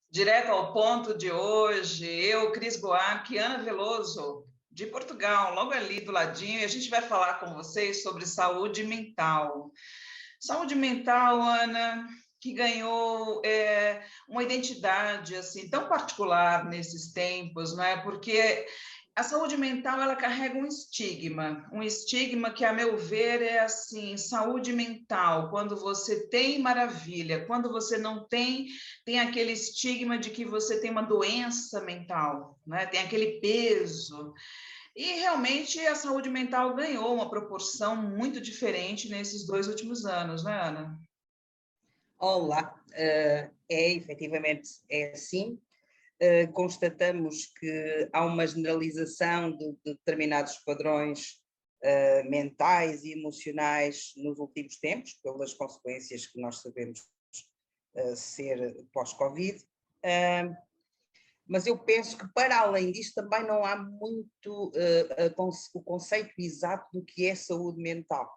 Direto ao ponto de hoje, eu, Cris Buarque, Ana Veloso, de Portugal, logo ali do ladinho, e a gente vai falar com vocês sobre saúde mental. Saúde mental, Ana, que ganhou uma identidade assim tão particular nesses tempos, não é? Porque a saúde mental ela carrega um estigma que, a meu ver, é assim: saúde mental. Quando você tem, maravilha. Quando você não tem, tem aquele estigma de que você tem uma doença mental, né? Tem aquele peso. E realmente a saúde mental ganhou uma proporção muito diferente nesses 2 últimos anos, né, Ana? Olá, efetivamente é assim. Constatamos que há uma generalização de determinados padrões mentais e emocionais nos últimos tempos, pelas consequências que nós sabemos ser pós-Covid. Mas eu penso que, para além disto, também não há muito o conceito exato do que é saúde mental.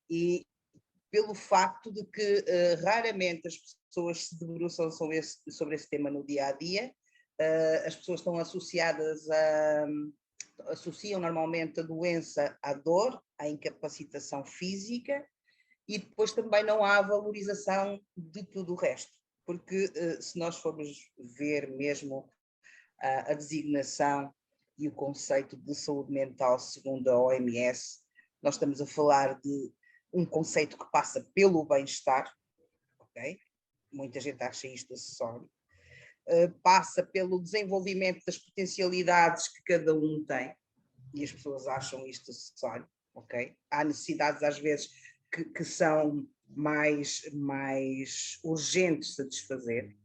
E pelo facto de que raramente as pessoas se debruçam sobre esse tema no dia a dia, as pessoas estão associam normalmente a doença à dor, à incapacitação física, e depois também não há valorização de tudo o resto, porque se nós formos ver mesmo a designação e o conceito de saúde mental segundo a OMS, nós estamos a falar de um conceito que passa pelo bem-estar, ok? Muita gente acha isto acessório. Passa pelo desenvolvimento das potencialidades que cada um tem, e as pessoas acham isto acessório, ok? Há necessidades às vezes que são mais urgentes de satisfazer.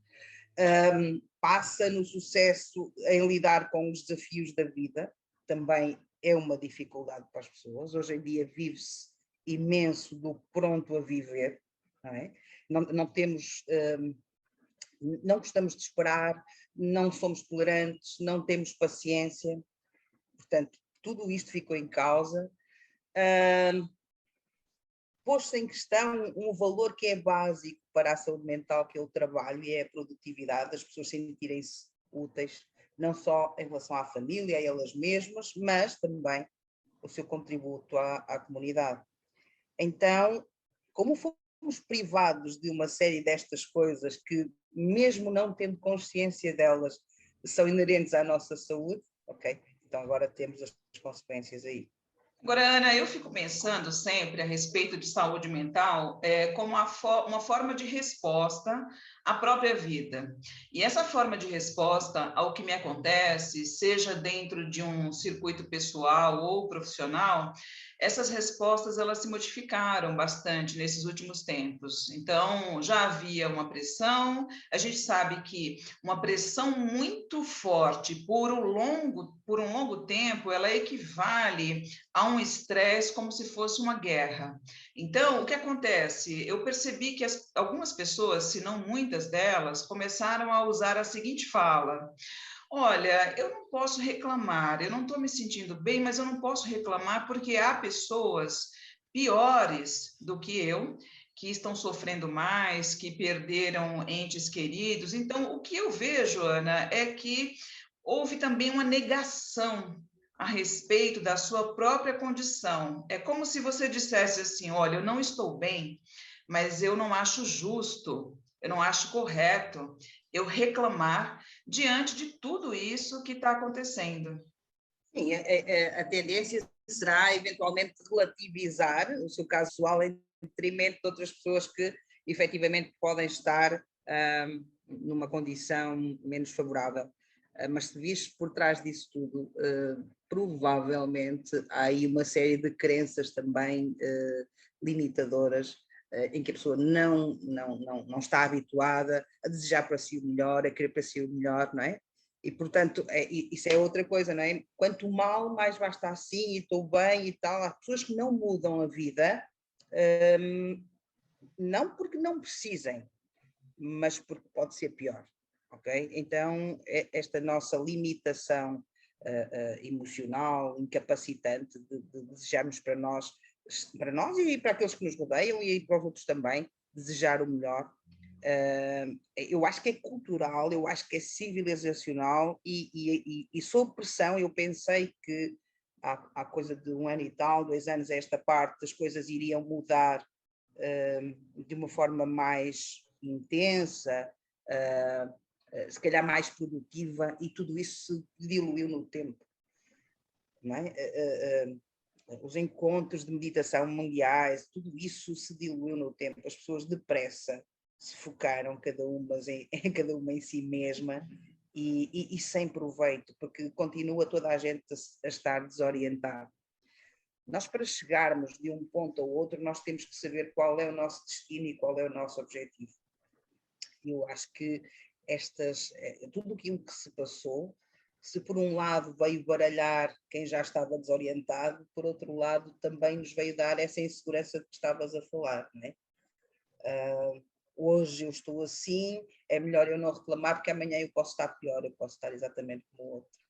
Passa no sucesso em lidar com os desafios da vida, também é uma dificuldade para as pessoas. Hoje em dia vive-se imenso do pronto a viver, não é? Não temos, não gostamos de esperar, não somos tolerantes, não temos paciência, portanto, tudo isto ficou em causa. Pôs-se em questão um valor que é básico para a saúde mental, que é o trabalho e é a produtividade, as pessoas sentirem-se úteis, não só em relação à família, a elas mesmas, mas também o seu contributo à comunidade. Então, como fomos privados de uma série destas coisas que, mesmo não tendo consciência delas, são inerentes à nossa saúde, ok? Então agora temos as consequências aí. Agora, Ana, eu fico pensando sempre a respeito de saúde mental como uma forma de resposta à própria vida. E essa forma de resposta ao que me acontece, seja dentro de um circuito pessoal ou profissional, essas respostas elas se modificaram bastante nesses últimos tempos. Então, já havia uma pressão, a gente sabe que uma pressão muito forte por um longo tempo, ela equivale a um estresse como se fosse uma guerra. Então, o que acontece? Eu percebi que algumas pessoas, se não muitas delas, começaram a usar a seguinte fala: olha, eu não posso reclamar, eu não estou me sentindo bem, mas eu não posso reclamar porque há pessoas piores do que estão sofrendo mais, que perderam entes queridos. Então, o que eu vejo, Ana, é que houve também uma negação a respeito da sua própria condição. É como se você dissesse assim: olha, eu não estou bem, mas eu não acho justo, eu não acho correto eu reclamar diante de tudo isso que está acontecendo. Sim, a tendência será eventualmente relativizar o seu caso pessoal em detrimento de outras pessoas que efetivamente podem estar numa condição menos favorável. Mas se vires por trás disso tudo, provavelmente há aí uma série de crenças também limitadoras em que a pessoa não está habituada a desejar para si o melhor, a querer para si o melhor, não é? E, portanto, isso é outra coisa, não é? Quanto mal, mais basta assim, e estou bem e tal. Há pessoas que não mudam a vida, não porque não precisem, mas porque pode ser pior, ok? Então, esta nossa limitação emocional, incapacitante de desejarmos para nós e para aqueles que nos rodeiam e para os outros também, desejar o melhor, Eu acho que é cultural, eu acho que é civilizacional e sob pressão eu pensei que há coisa de 1 ano e tal, 2 anos a esta parte, as coisas iriam mudar de uma forma mais intensa, se calhar mais produtiva, e tudo isso se diluiu no tempo. Não é? Os encontros de meditação mundiais, tudo isso se diluiu no tempo. As pessoas depressa se focaram cada uma em si mesma e sem proveito, porque continua toda a gente a estar desorientada. Nós, para chegarmos de um ponto ao outro, nós temos que saber qual é o nosso destino e qual é o nosso objetivo. Eu acho que tudo aquilo que se passou, se por um lado veio baralhar quem já estava desorientado, por outro lado também nos veio dar essa insegurança de que estavas a falar, não é? Hoje eu estou assim, é melhor eu não reclamar, porque amanhã eu posso estar pior, eu posso estar exatamente como o outro.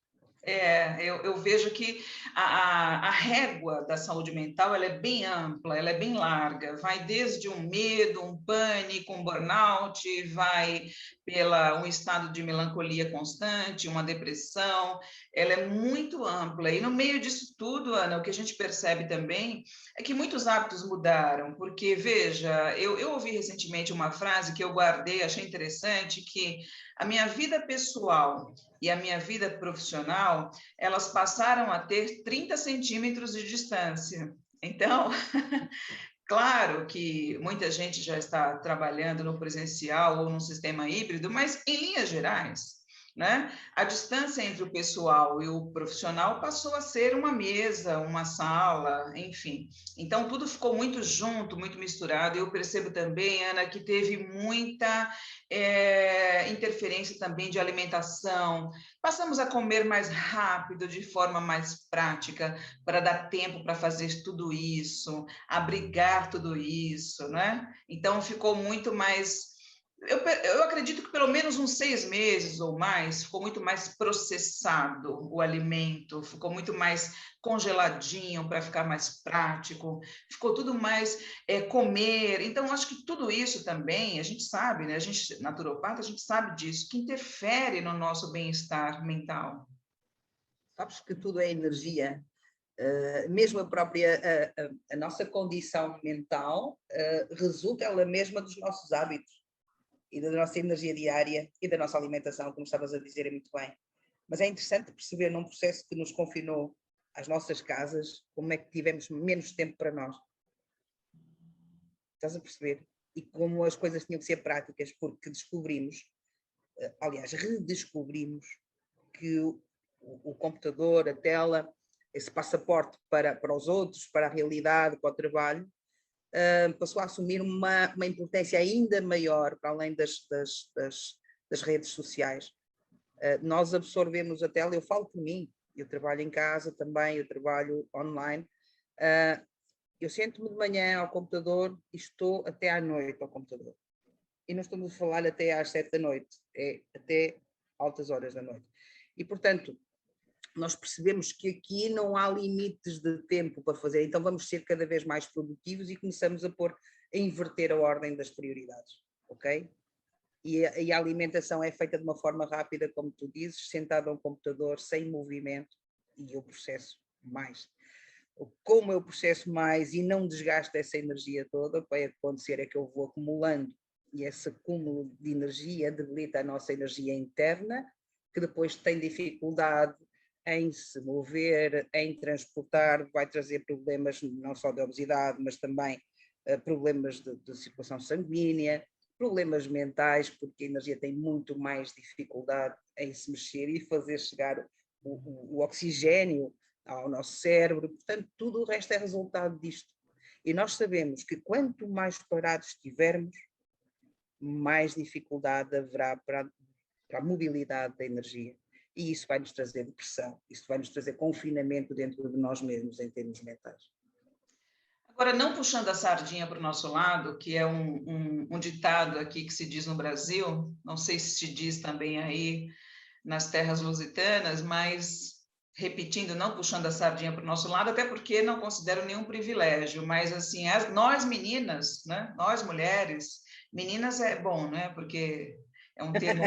Eu vejo que a régua da saúde mental ela é bem ampla, ela é bem larga, vai desde um medo, um pânico, um burnout, vai pela um estado de melancolia constante, uma depressão, ela é muito ampla. E no meio disso tudo, Ana, o que a gente percebe também é que muitos hábitos mudaram, porque, veja, eu ouvi recentemente uma frase que eu guardei, achei interessante, que a minha vida pessoal e a minha vida profissional, elas passaram a ter 30 centímetros de distância. Então, claro que muita gente já está trabalhando no presencial ou no sistema híbrido, mas em linhas gerais, né? A distância entre o pessoal e o profissional passou a ser uma mesa, uma sala, enfim. Então, tudo ficou muito junto, muito misturado. Eu percebo também, Ana, que teve muita interferência também de alimentação. Passamos a comer mais rápido, de forma mais prática, para dar tempo para fazer tudo isso, abrigar tudo isso, né? Então, ficou muito mais... Eu acredito que pelo menos uns 6 meses ou mais, ficou muito mais processado o alimento, ficou muito mais congeladinho para ficar mais prático, ficou tudo mais comer. Então, acho que tudo isso também, a gente sabe, né? A gente, naturopata, a gente sabe disso, que interfere no nosso bem-estar mental. Sabes que tudo é energia. Mesmo a nossa condição mental resulta ela mesma dos nossos hábitos e da nossa energia diária e da nossa alimentação, como estavas a dizer muito bem. Mas é interessante perceber num processo que nos confinou às nossas casas, como é que tivemos menos tempo para nós. Estás a perceber? E como as coisas tinham que ser práticas, porque descobrimos, aliás, redescobrimos que o computador, a tela, esse passaporte para os outros, para a realidade, para o trabalho, passou a assumir uma importância ainda maior para além das redes sociais. Nós absorvemos a tela, eu falo por mim, eu trabalho em casa também, eu trabalho online, eu sento-me de manhã ao computador e estou até à noite ao computador. E não estamos a falar até às 7 da noite, é até altas horas da noite. E, portanto, nós percebemos que aqui não há limites de tempo para fazer, então vamos ser cada vez mais produtivos e começamos a inverter a ordem das prioridades, ok? E a alimentação é feita de uma forma rápida, como tu dizes, sentado a um computador, sem movimento, e eu processo mais. Como eu processo mais e não desgasto essa energia toda, o que vai acontecer é que eu vou acumulando, e esse acúmulo de energia debilita a nossa energia interna, que depois tem dificuldade em se mover, em transportar, vai trazer problemas não só de obesidade, mas também problemas de circulação sanguínea, problemas mentais, porque a energia tem muito mais dificuldade em se mexer e fazer chegar o oxigênio ao nosso cérebro. Portanto, tudo o resto é resultado disto. E nós sabemos que quanto mais parados estivermos, mais dificuldade haverá para a mobilidade da energia. E isso vai nos trazer depressão, isso vai nos trazer confinamento dentro de nós mesmos em termos mentais. Agora, não puxando a sardinha para o nosso lado, que é um ditado aqui que se diz no Brasil, não sei se se diz também aí nas terras lusitanas, mas repetindo, não puxando a sardinha para o nosso lado, até porque não considero nenhum privilégio, mas assim, nós meninas, né, nós mulheres, Meninas é bom, né? Porque é um termo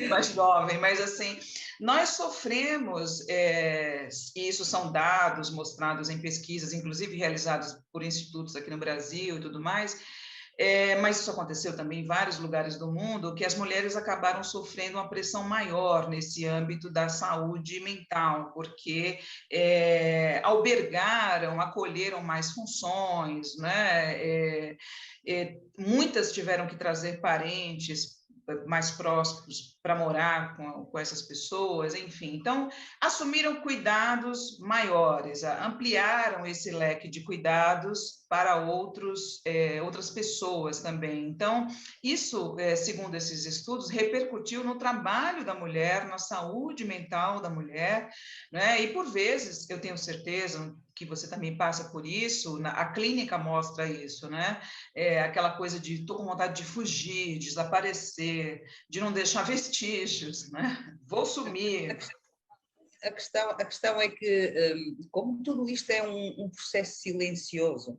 mais jovem, mas assim, nós sofremos, e isso são dados mostrados em pesquisas, inclusive realizadas por institutos aqui no Brasil e tudo mais, mas isso aconteceu também em vários lugares do mundo, que as mulheres acabaram sofrendo uma pressão maior nesse âmbito da saúde mental, porque albergaram, acolheram mais funções, né? Muitas tiveram que trazer parentes mais próximos para morar com essas pessoas, enfim. Então, assumiram cuidados maiores, ampliaram esse leque de cuidados para outras pessoas também. Então, isso, segundo esses estudos, repercutiu no trabalho da mulher, na saúde mental da mulher, né? E, por vezes, eu tenho certeza que você também passa por isso, a clínica mostra isso, né? Aquela coisa de estou com vontade de fugir, de desaparecer, de não deixar vestígios, né? Vou sumir. A questão é que, como tudo isto é um processo silencioso,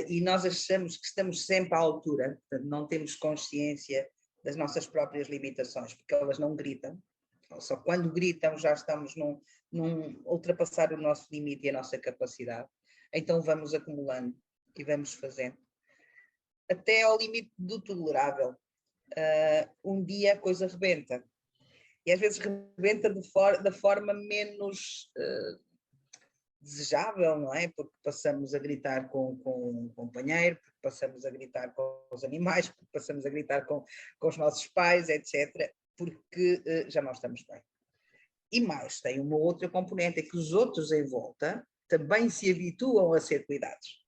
e nós achamos que estamos sempre à altura, portanto, não temos consciência das nossas próprias limitações, porque elas não gritam, só quando gritam já estamos num ultrapassar o nosso limite e a nossa capacidade, então vamos acumulando e vamos fazendo, até ao limite do tolerável. Um dia a coisa rebenta, e às vezes rebenta da forma menos desejável, não é? Porque passamos a gritar com o companheiro, porque passamos a gritar com os animais, porque passamos a gritar com os nossos pais, etc., porque já não estamos bem. E mais, tem uma outra componente, é que os outros em volta também se habituam a ser cuidados,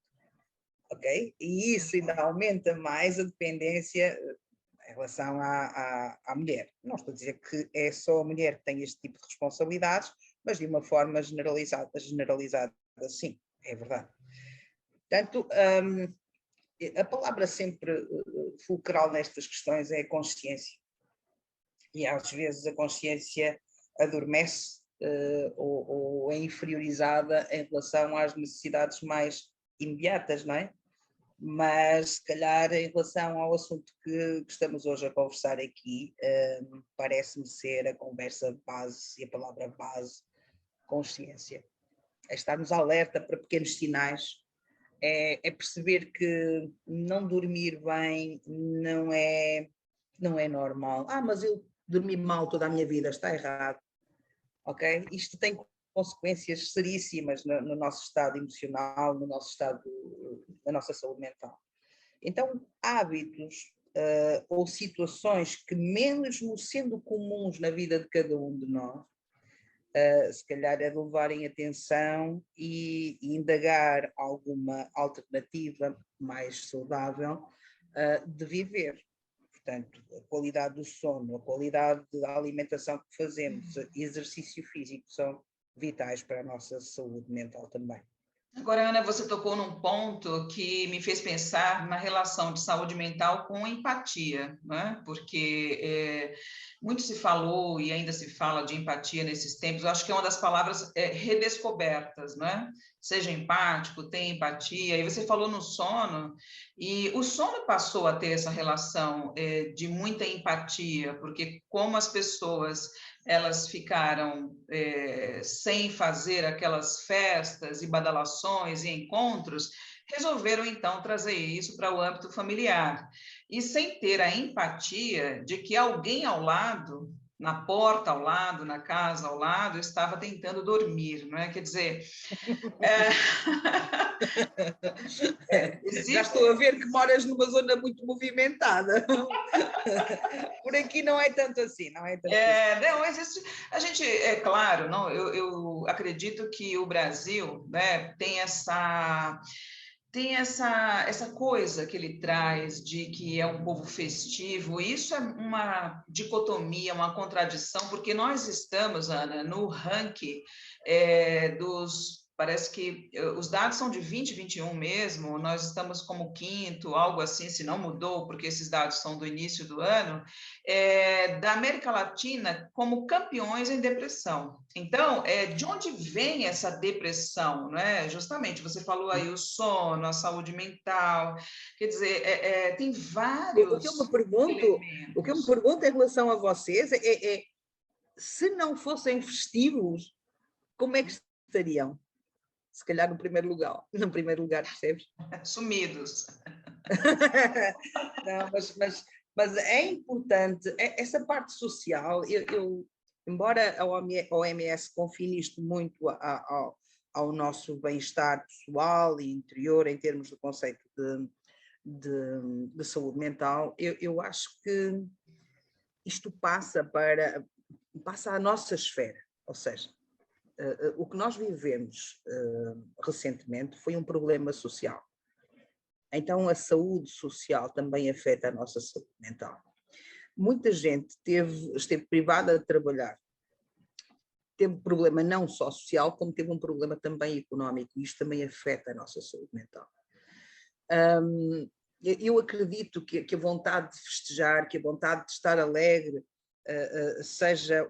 ok? E isso ainda aumenta mais a dependência em relação à mulher. Não estou a dizer que é só a mulher que tem este tipo de responsabilidades, mas de uma forma generalizada sim, é verdade. Portanto, a palavra sempre fulcral nestas questões é a consciência. E às vezes a consciência adormece ou é inferiorizada em relação às necessidades mais imediatas, não é? Mas, se calhar, em relação ao assunto que estamos hoje a conversar aqui, parece-me ser a conversa base e a palavra base, consciência. É estarmos alerta para pequenos sinais, é perceber que não dormir bem não é normal. Mas eu dormi mal toda a minha vida, está errado. Ok? Isto tem consequências seríssimas no nosso estado emocional, no nosso estado, na nossa saúde mental. Então, hábitos ou situações que, mesmo sendo comuns na vida de cada um de nós, se calhar é de levarem atenção e indagar alguma alternativa mais saudável de viver. Portanto, a qualidade do sono, a qualidade da alimentação que fazemos, exercício físico são vitais para a nossa saúde mental também. Agora, Ana, você tocou num ponto que me fez pensar na relação de saúde mental com empatia, né? Porque muito se falou e ainda se fala de empatia nesses tempos. Eu acho que é uma das palavras redescobertas, né? Seja empático, tenha empatia. E você falou no sono, e o sono passou a ter essa relação de muita empatia, porque como as pessoas elas ficaram sem fazer aquelas festas e badalações e encontros, resolveram então trazer isso para o âmbito familiar. E sem ter a empatia de que alguém ao lado, na porta ao lado, na casa ao lado, estava tentando dormir, não é? Quer dizer... Já estou a ver que moras numa zona muito movimentada. Por aqui não é tanto assim, não é tanto assim. Não, existe. A gente, é claro, não, eu acredito que o Brasil, né, tem essa coisa que ele traz de que é um povo festivo. Isso é uma dicotomia, uma contradição, porque nós estamos, Ana, no ranking dos parece que os dados são de 2021 mesmo, nós estamos como quinto, algo assim, se não mudou, porque esses dados são do início do ano, da América Latina como campeões em depressão. Então, de onde vem essa depressão, não é? Justamente, você falou aí o sono, a saúde mental, quer dizer, tem vários O que eu me pergunto, o que eu me elementos. pergunto em relação a vocês é se não fossem festivos, como é que estariam? Se calhar no primeiro lugar, percebes? Sumidos. Não, mas é importante, essa parte social, embora a OMS confine isto muito ao nosso bem-estar pessoal e interior, em termos do conceito de saúde mental, eu acho que isto passa à nossa esfera, ou seja, o que nós vivemos recentemente foi um problema social. Então a saúde social também afeta a nossa saúde mental. Muita gente esteve privada de trabalhar, teve um problema não só social, como teve um problema também económico, e isto também afeta a nossa saúde mental. Eu acredito que a vontade de festejar, que a vontade de estar alegre seja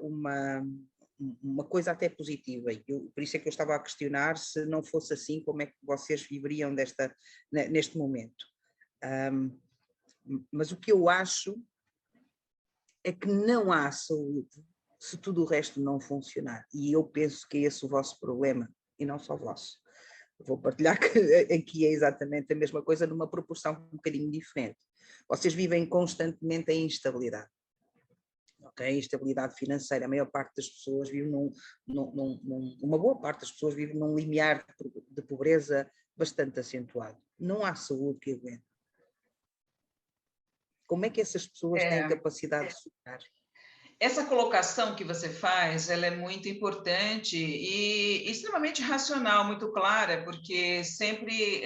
uma coisa até positiva. Por isso é que eu estava a questionar se não fosse assim, como é que vocês viveriam neste momento. Mas o que eu acho é que não há saúde se tudo o resto não funcionar. E eu penso que é esse o vosso problema, e não só o vosso. Vou partilhar que aqui é exatamente a mesma coisa, numa proporção um bocadinho diferente. Vocês vivem constantemente em instabilidade. Okay? Instabilidade financeira, a maior parte das pessoas vive uma boa parte das pessoas vive num limiar de pobreza bastante acentuado. Não há saúde que aguente. Como é que essas pessoas têm capacidade de superar? Essa colocação que você faz, ela é muito importante e extremamente racional, muito clara, porque sempre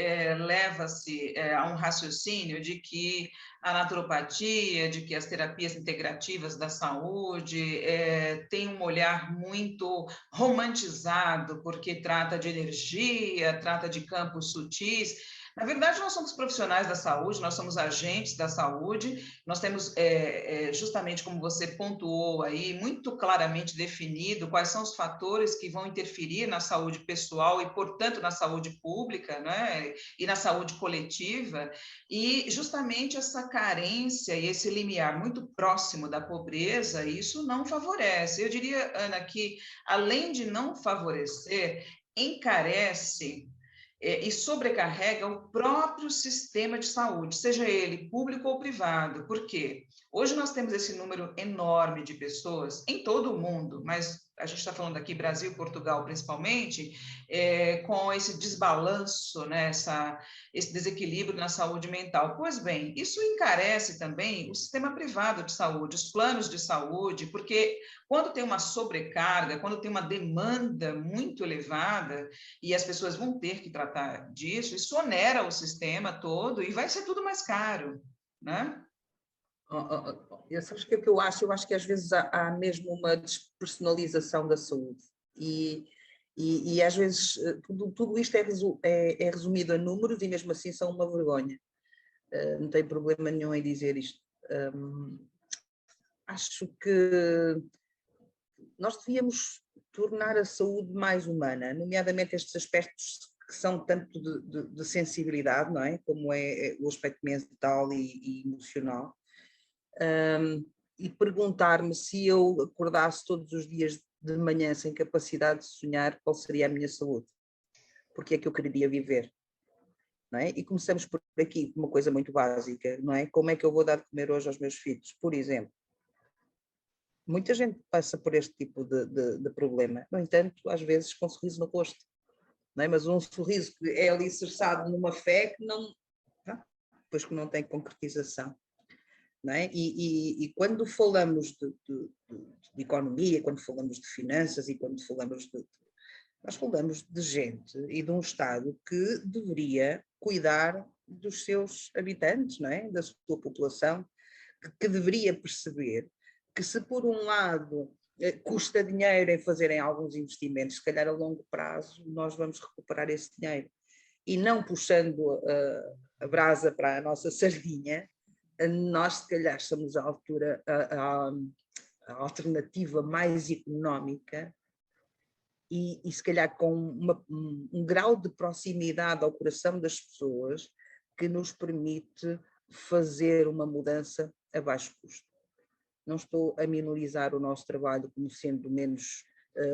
leva-se a um raciocínio de que a naturopatia, de que as terapias integrativas da saúde tem um olhar muito romantizado, porque trata de energia, trata de campos sutis. Na verdade, nós somos profissionais da saúde, nós somos agentes da saúde, nós temos, justamente como você pontuou aí, muito claramente definido quais são os fatores que vão interferir na saúde pessoal e, portanto, na saúde pública, né? E na saúde coletiva, e justamente essa carência e esse limiar muito próximo da pobreza, isso não favorece. Eu diria, Ana, que além de não favorecer, encarece e sobrecarrega o próprio sistema de saúde, seja ele público ou privado. Por quê? Hoje nós temos esse número enorme de pessoas em todo o mundo, mas a gente está falando aqui Brasil, Portugal principalmente, com esse desbalanço, né, esse desequilíbrio na saúde mental. Pois bem, isso encarece também o sistema privado de saúde, os planos de saúde, porque quando tem uma sobrecarga, quando tem uma demanda muito elevada, e as pessoas vão ter que tratar disso, isso onera o sistema todo e vai ser tudo mais caro, né? Sabes o que é que eu acho? Eu acho que às vezes há mesmo uma despersonalização da saúde e às vezes tudo isto é resumido a números e mesmo assim são uma vergonha. Não tenho problema nenhum em dizer isto. Acho que nós devíamos tornar a saúde mais humana, nomeadamente estes aspectos que são tanto de sensibilidade, não é? Como é o aspecto mental e emocional. E perguntar-me se eu acordasse todos os dias de manhã sem capacidade de sonhar, qual seria a minha saúde? Porque é que eu quereria viver? Não é? E começamos por aqui, uma coisa muito básica, não é? Como é que eu vou dar de comer hoje aos meus filhos, por exemplo? Muita gente passa por este tipo de problema, no entanto, às vezes com um sorriso no rosto, não é? Mas um sorriso que é alicerçado numa fé que depois que não tem concretização. Não é? E quando falamos de economia, quando falamos de finanças e quando falamos nós falamos de gente e de um Estado que deveria cuidar dos seus habitantes, não é? Da sua população, que deveria perceber que se por um lado custa dinheiro em fazerem alguns investimentos, se calhar a longo prazo nós vamos recuperar esse dinheiro. E não puxando a brasa para a nossa sardinha, nós se calhar estamos à altura, a alternativa mais económica e se calhar com um grau de proximidade ao coração das pessoas que nos permite fazer uma mudança a baixo custo. Não estou a minorizar o nosso trabalho como sendo menos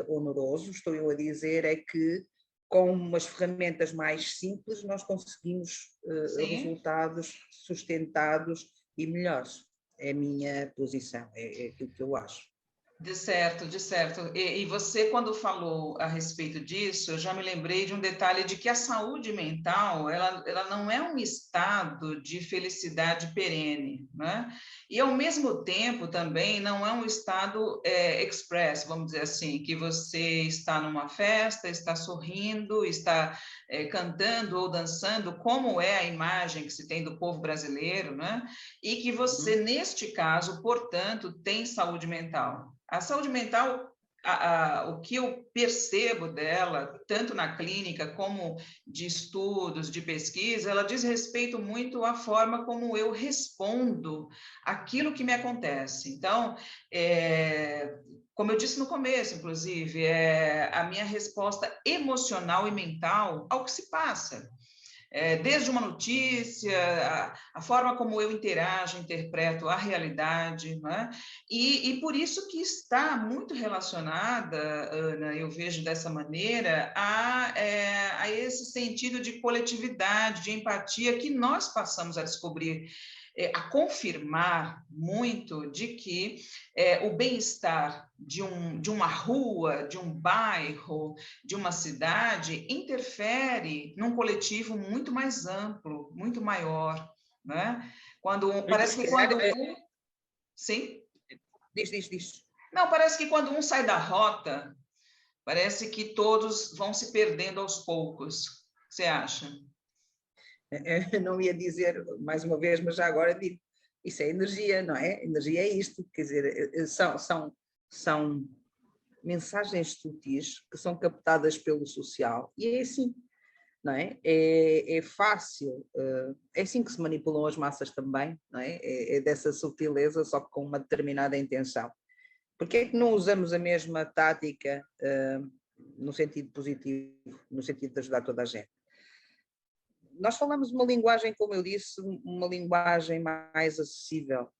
oneroso, estou eu a dizer é que com umas ferramentas mais simples nós conseguimos resultados sustentados e melhores. É a minha posição, é aquilo que eu acho. De certo, de certo. E você, quando falou a respeito disso, eu já me lembrei de um detalhe de que a saúde mental, ela não é um estado de felicidade perene, né? E, ao mesmo tempo, também não é um estado express, vamos dizer assim, que você está numa festa, está sorrindo, está cantando ou dançando, como é a imagem que se tem do povo brasileiro, né? E que você, neste caso, portanto, tem saúde mental. A saúde mental, o que eu percebo dela, tanto na clínica como de estudos, de pesquisa, ela diz respeito muito à forma como eu respondo àquilo que me acontece. Então, como eu disse no começo, inclusive, a minha resposta emocional e mental ao que se passa. Desde uma notícia, a forma como eu interajo, interpreto a realidade, né? E por isso que está muito relacionada, Ana, eu vejo dessa maneira, a esse sentido de coletividade, de empatia que nós passamos a descobrir, a confirmar muito de que o bem-estar de uma rua, de um bairro, de uma cidade, interfere num coletivo muito mais amplo, muito maior, né? Parece que quando Sim? Diz. Não, parece que quando um sai da rota, parece que todos vão se perdendo aos poucos. O que você acha? Eu não ia dizer mais uma vez, mas já agora digo, isso é energia, não é? Energia é isto, quer dizer, são mensagens sutis que são captadas pelo social e é assim, não é? É fácil, é assim que se manipulam as massas também, não é? É dessa sutileza, só que com uma determinada intenção. Porque é que não usamos a mesma tática no sentido positivo, no sentido de ajudar toda a gente? Nós falamos uma linguagem, como eu disse, uma linguagem mais acessível,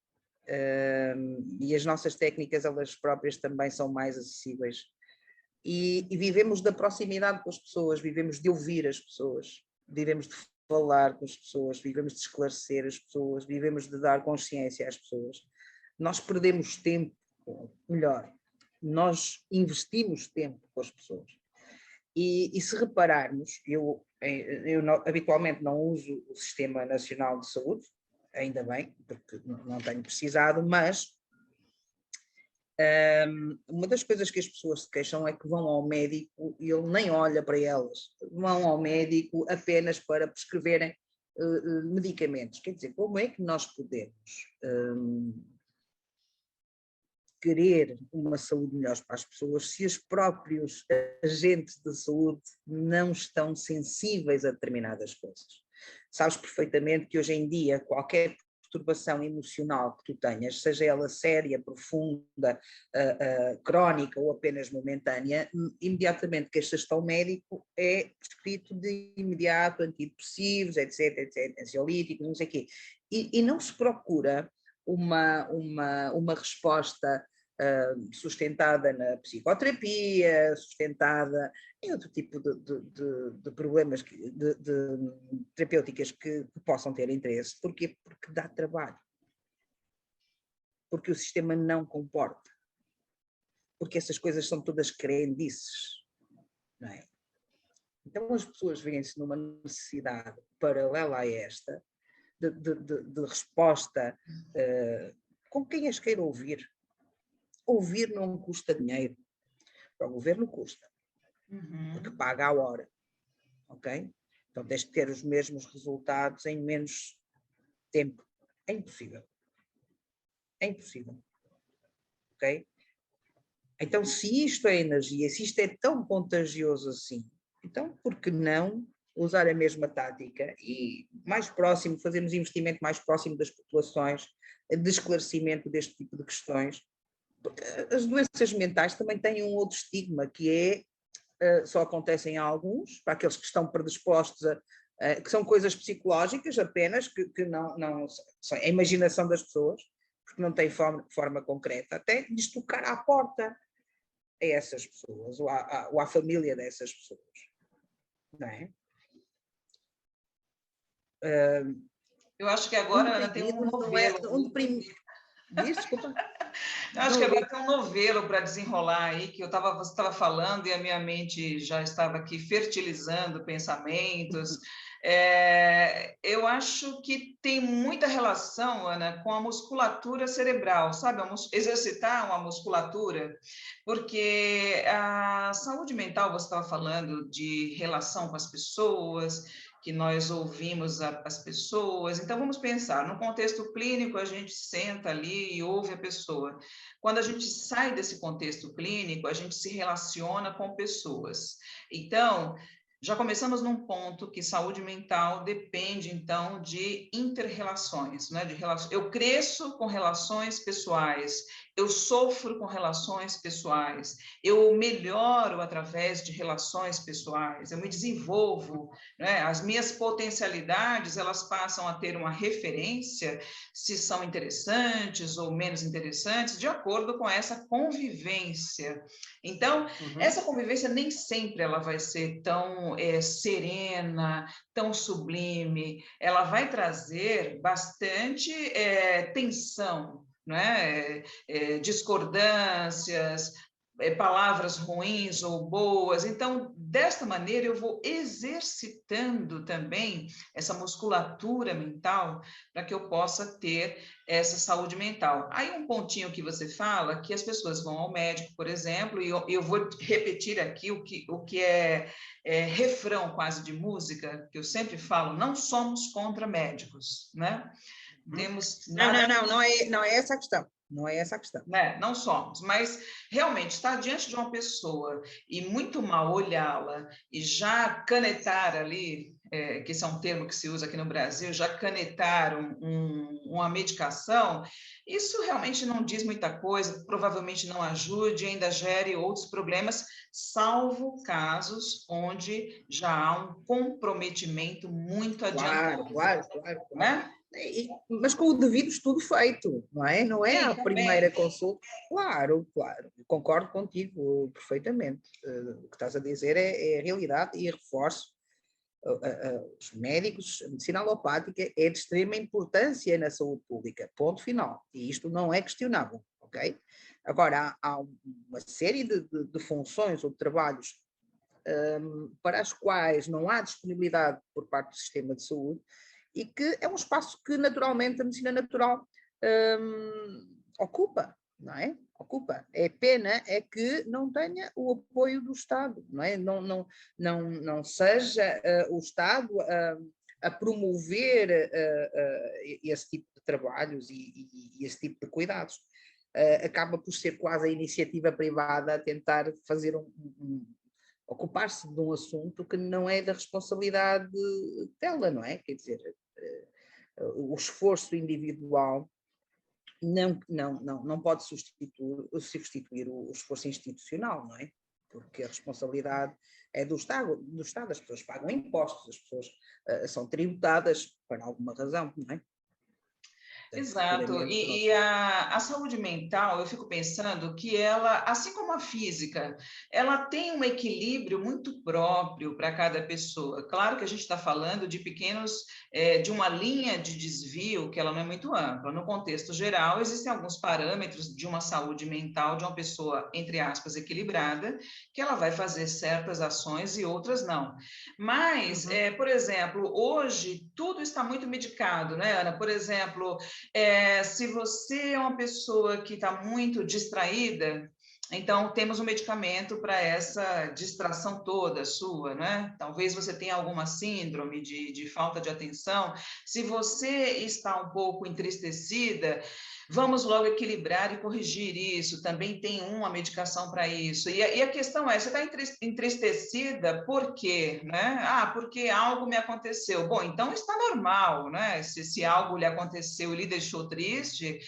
e as nossas técnicas, elas próprias também são mais acessíveis. E vivemos da proximidade com as pessoas, vivemos de ouvir as pessoas, vivemos de falar com as pessoas, vivemos de esclarecer as pessoas, vivemos de dar consciência às pessoas. Nós perdemos tempo, melhor, nós investimos tempo com as pessoas. E se repararmos, eu habitualmente não uso o Sistema Nacional de Saúde, ainda bem, porque não tenho precisado, mas uma das coisas que as pessoas se queixam é que vão ao médico e ele nem olha para elas, vão ao médico apenas para prescreverem medicamentos. Quer dizer, como é que nós podemos querer uma saúde melhor para as pessoas se os próprios agentes de saúde não estão sensíveis a determinadas coisas? Sabes perfeitamente que hoje em dia qualquer perturbação emocional que tu tenhas, seja ela séria, profunda, crónica ou apenas momentânea, imediatamente queixas-te ao médico, é prescrito de imediato antidepressivos, etc, ansiolíticos, não sei o quê. E não se procura uma resposta sustentada na psicoterapia, sustentada em outro tipo de problemas, de terapêuticas que possam ter interesse. Porquê? Porque dá trabalho. Porque o sistema não comporta. Porque essas coisas são todas crendices, não é? Então as pessoas veem-se numa necessidade paralela a esta, de resposta com quem as queira ouvir. Ouvir não custa dinheiro. Para o governo custa. Porque paga a hora. Ok? Então tens que ter os mesmos resultados em menos tempo. É impossível. É impossível. Ok? Então, se isto é energia, se isto é tão contagioso assim, então por que não usar a mesma tática e mais próximo, fazermos investimento mais próximo das populações, de esclarecimento deste tipo de questões? Porque as doenças mentais também têm um outro estigma, que só acontecem a alguns, para aqueles que estão predispostos que são coisas psicológicas apenas, que não são a imaginação das pessoas, porque não tem forma concreta, até de tocar à porta a essas pessoas, ou à família dessas pessoas, não é? Eu acho que agora, Ana, tem um novelo. Desculpa. Eu acho que agora tem um novelo para desenrolar aí, que você estava falando e a minha mente já estava aqui fertilizando pensamentos. Eu acho que tem muita relação, Ana, com a musculatura cerebral, sabe? Exercitar uma musculatura, porque a saúde mental, você estava falando de relação com as pessoas, que nós ouvimos as pessoas. Então, vamos pensar, no contexto clínico, a gente senta ali e ouve a pessoa. Quando a gente sai desse contexto clínico, a gente se relaciona com pessoas. Então, já começamos num ponto que saúde mental depende, então, de inter-relações, né? Eu cresço com relações pessoais, eu sofro com relações pessoais, eu melhoro através de relações pessoais, eu me desenvolvo, né? As minhas potencialidades, elas passam a ter uma referência, se são interessantes ou menos interessantes, de acordo com essa convivência. Então, essa convivência nem sempre ela vai ser tão serena, tão sublime, ela vai trazer bastante tensão, né? Discordâncias, palavras ruins ou boas. Então, desta maneira, eu vou exercitando também essa musculatura mental para que eu possa ter essa saúde mental. Aí um pontinho que você fala, que as pessoas vão ao médico, por exemplo, e eu vou repetir aqui o que é refrão quase de música, que eu sempre falo, não somos contra médicos, né? Temos nada... Não é essa a questão. Não é essa a questão. Né? Não somos, mas realmente estar diante de uma pessoa e muito mal olhá-la e já canetar ali, que esse é um termo que se usa aqui no Brasil, já canetar uma medicação, isso realmente não diz muita coisa, provavelmente não ajude, ainda gere outros problemas, salvo casos onde já há um comprometimento muito adiantado. Claro. Né? Mas com o devido estudo feito, não é? Não é a primeira consulta. Claro, concordo contigo perfeitamente. O que estás a dizer é a realidade e reforço. Os médicos, a medicina alopática é de extrema importância na saúde pública, ponto final. E isto não é questionável, ok? Agora, há uma série de funções ou de trabalhos para as quais não há disponibilidade por parte do sistema de saúde, e que é um espaço que naturalmente a medicina natural ocupa, não é? Ocupa. É pena é que não tenha o apoio do Estado, não é? Não seja o Estado a promover esse tipo de trabalhos e esse tipo de cuidados. Acaba por ser quase a iniciativa privada a tentar fazer ocupar-se de um assunto que não é da responsabilidade dela, não é? Quer dizer, o esforço individual não pode substituir o esforço institucional, não é? Porque a responsabilidade é do Estado, as pessoas pagam impostos, as pessoas são tributadas por alguma razão, não é? Exato, e a saúde mental, eu fico pensando que ela, assim como a física, ela tem um equilíbrio muito próprio para cada pessoa. Claro que a gente está falando de de uma linha de desvio que ela não é muito ampla. No contexto geral, existem alguns parâmetros de uma saúde mental de uma pessoa, entre aspas, equilibrada, que ela vai fazer certas ações e outras não. Mas, por exemplo, hoje tudo está muito medicado, né, Ana? Por exemplo, se você é uma pessoa que está muito distraída, Então, temos um medicamento para essa distração toda sua, né? Talvez você tenha alguma síndrome de falta de atenção. Se você está um pouco entristecida, vamos logo equilibrar e corrigir isso. Também tem uma medicação para isso. E a questão é, você está entristecida por quê, né? Ah, porque algo me aconteceu. Bom, então está normal, né? Se algo lhe aconteceu e lhe deixou triste,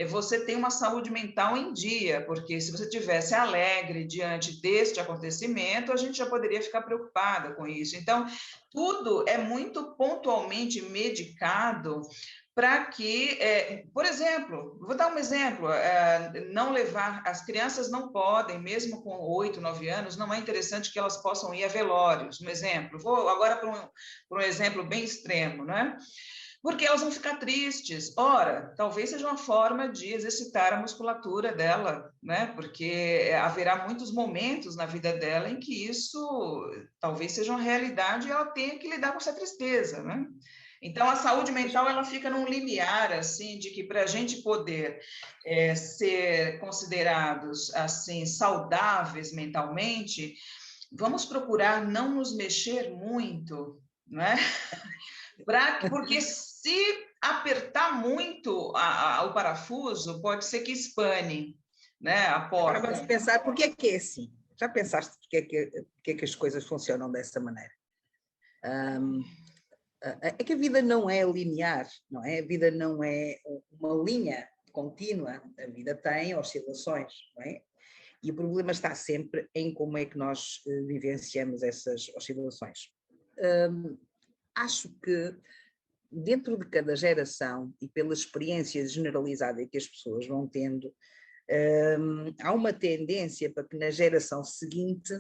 você tem uma saúde mental em dia, porque se você tivesse alegre diante deste acontecimento, a gente já poderia ficar preocupada com isso. Então, tudo é muito pontualmente medicado para que, por exemplo, vou dar um exemplo, não levar, as crianças não podem, mesmo com 8, 9 anos, não é interessante que elas possam ir a velórios, um exemplo. Vou agora para um exemplo bem extremo, né? Porque elas vão ficar tristes. Ora, talvez seja uma forma de exercitar a musculatura dela, né? Porque haverá muitos momentos na vida dela em que isso talvez seja uma realidade e ela tenha que lidar com essa tristeza, né? Então, a saúde mental ela fica num limiar assim de que para a gente poder ser considerados assim saudáveis mentalmente, vamos procurar não nos mexer muito, não é? Porque se apertar muito o parafuso, pode ser que espane, né, a Agora vamos porta. pensar porque é assim. Já pensaste porque é que as coisas funcionam dessa maneira? É que a vida não é linear, não é? A vida não é uma linha contínua, a vida tem oscilações, não é? E o problema está sempre em como é que nós vivenciamos essas oscilações. Acho que dentro de cada geração e pela experiência generalizada que as pessoas vão tendo, há uma tendência para que na geração seguinte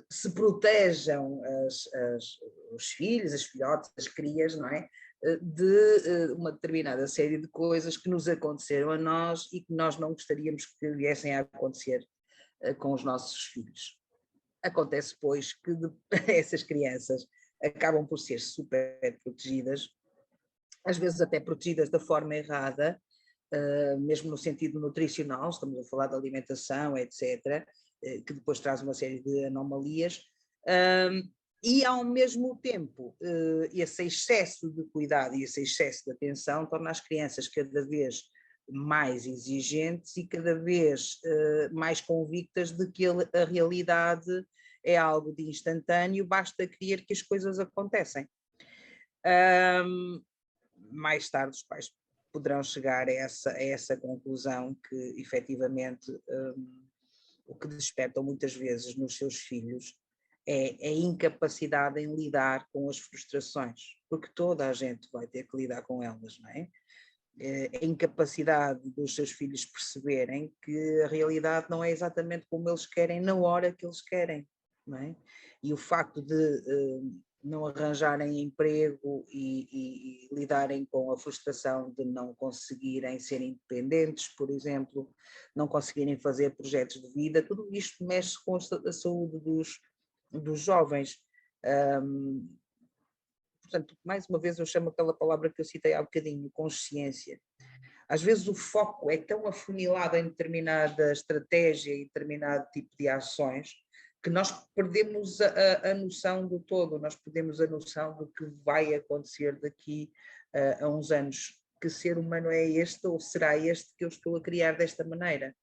se protejam os filhos, as filhotes, as crias, não é? De uma determinada série de coisas que nos aconteceram a nós e que nós não gostaríamos que viessem a acontecer com os nossos filhos. Acontece, pois, que essas crianças acabam por ser super protegidas, às vezes até protegidas da forma errada, mesmo no sentido nutricional, estamos a falar de alimentação, etc., que depois traz uma série de anomalias, e ao mesmo tempo esse excesso de cuidado e esse excesso de atenção torna as crianças cada vez mais exigentes e cada vez mais convictas de que a realidade é algo de instantâneo, basta querer que as coisas acontecem. Mais tarde os pais poderão chegar a essa conclusão que efetivamente o que despertam muitas vezes nos seus filhos é a incapacidade em lidar com as frustrações, porque toda a gente vai ter que lidar com elas, não é? A incapacidade dos seus filhos perceberem que a realidade não é exatamente como eles querem na hora que eles querem, não é? E o facto de não arranjarem emprego e lidarem com a frustração de não conseguirem ser independentes, por exemplo, não conseguirem fazer projetos de vida, tudo isto mexe com a saúde dos jovens. Portanto, mais uma vez eu chamo aquela palavra que eu citei há bocadinho, consciência. Às vezes o foco é tão afunilado em determinada estratégia e determinado tipo de ações que nós perdemos a noção do todo, nós perdemos a noção do que vai acontecer daqui a uns anos. Que ser humano é este ou será este que eu estou a criar desta maneira?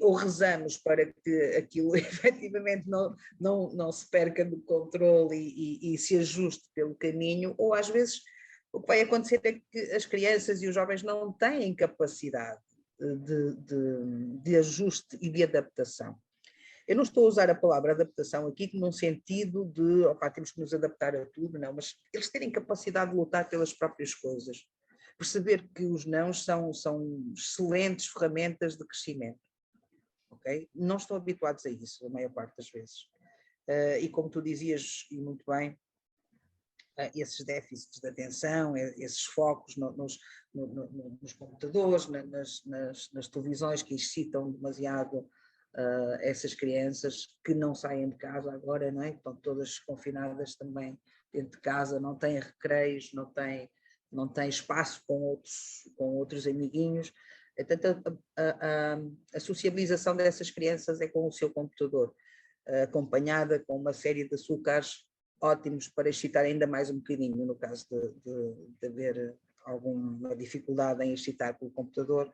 Ou rezamos para que aquilo efetivamente não se perca do controle e se ajuste pelo caminho, ou às vezes o que vai acontecer é que as crianças e os jovens não têm capacidade de ajuste e de adaptação. Eu não estou a usar a palavra adaptação aqui num sentido de temos que nos adaptar a tudo, não, mas eles terem capacidade de lutar pelas próprias coisas, perceber que os nãos são excelentes ferramentas de crescimento. Okay? Não estão habituados a isso a maior parte das vezes. E como tu dizias, e muito bem, esses déficits de atenção, esses focos nos computadores, nas televisões que excitam demasiado essas crianças que não saem de casa agora, não é? Estão todas confinadas também dentro de casa, não têm recreios, não têm espaço com outros amiguinhos. Portanto, a sociabilização dessas crianças é com o seu computador, acompanhada com uma série de açúcares ótimos para excitar ainda mais um bocadinho, no caso de haver alguma dificuldade em excitar pelo computador.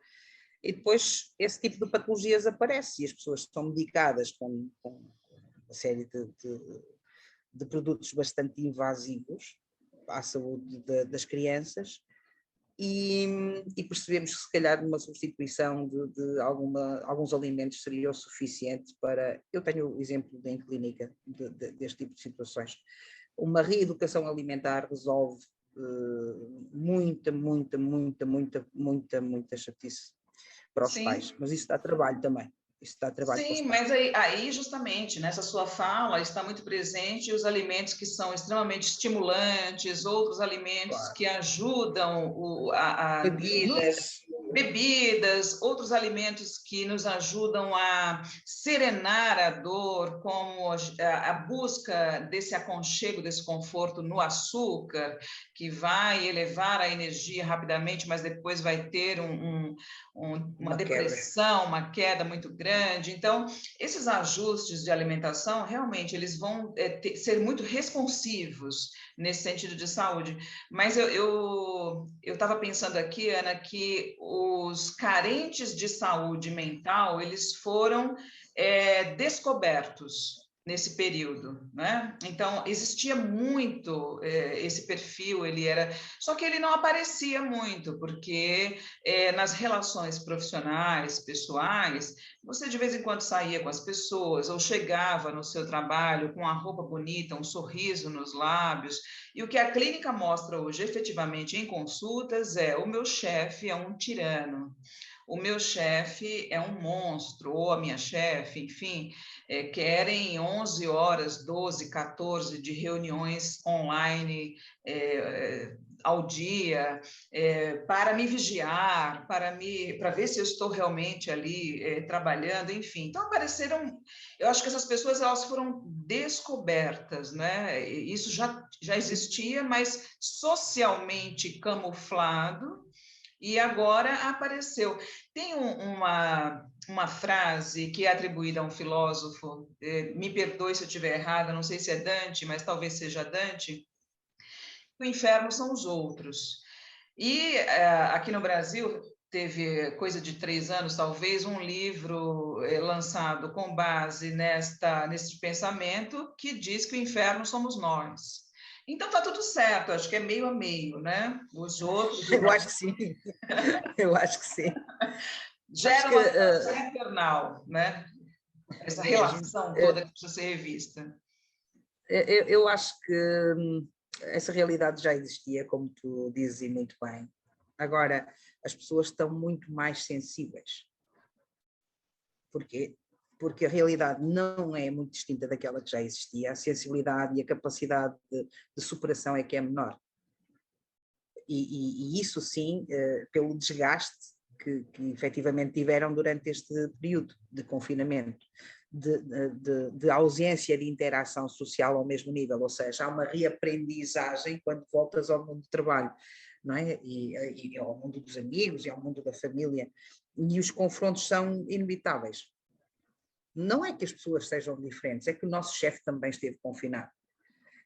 E depois esse tipo de patologias aparece e as pessoas são medicadas com uma série de produtos bastante invasivos à saúde das crianças, e percebemos que se calhar uma substituição de alguns alimentos seria o suficiente para... Eu tenho o exemplo em clínica deste tipo de situações. Uma reeducação alimentar resolve muita chatice para os pais, mas isso dá trabalho também. Isso dá trabalho para os Sim, pais. mas aí justamente nessa sua fala está muito presente os alimentos que são extremamente estimulantes, outros alimentos que ajudam bebidas, outros alimentos que nos ajudam a serenar a dor, como a busca desse aconchego, desse conforto no açúcar, que vai elevar a energia rapidamente, mas depois vai ter uma depressão, uma queda muito grande. Então, esses ajustes de alimentação, realmente, eles vão ser muito responsivos nesse sentido de saúde. Mas eu estava pensando aqui, Ana, que os carentes de saúde mental, eles foram descobertos nesse período, né? Então, existia muito esse perfil, só que ele não aparecia muito, porque nas relações profissionais, pessoais, você de vez em quando saía com as pessoas, ou chegava no seu trabalho com uma roupa bonita, um sorriso nos lábios, e o que a clínica mostra hoje, efetivamente, em consultas, o meu chefe é um tirano, o meu chefe é um monstro, ou a minha chefe, enfim, querem 11 horas, 12, 14 de reuniões online ao dia, para me vigiar, para ver se eu estou realmente ali trabalhando, enfim. Então, eu acho que essas pessoas elas foram descobertas, né? Isso já existia, mas socialmente camuflado, e agora apareceu. Tem uma frase que é atribuída a um filósofo, me perdoe se eu estiver errada, não sei se é Dante, mas talvez seja Dante, o inferno são os outros. E aqui no Brasil, teve coisa de 3 anos, talvez, um livro lançado com base nesse pensamento que diz que o inferno somos nós. Então tá tudo certo, acho que é meio a meio, né? Os outros... Eu acho que sim, eu acho que sim. Gera uma situação infernal, né? Essa relação toda que precisa ser revista. Eu acho que essa realidade já existia, como tu dizes muito bem. Agora, as pessoas estão muito mais sensíveis. Porquê? Porque a realidade não é muito distinta daquela que já existia, a sensibilidade e a capacidade de superação é que é menor. E isso sim, pelo desgaste que efetivamente tiveram durante este período de confinamento, de ausência de interação social ao mesmo nível, ou seja, há uma reaprendizagem quando voltas ao mundo do trabalho, não é? E ao mundo dos amigos e ao mundo da família, e os confrontos são inevitáveis. Não é que as pessoas sejam diferentes, é que o nosso chefe também esteve confinado,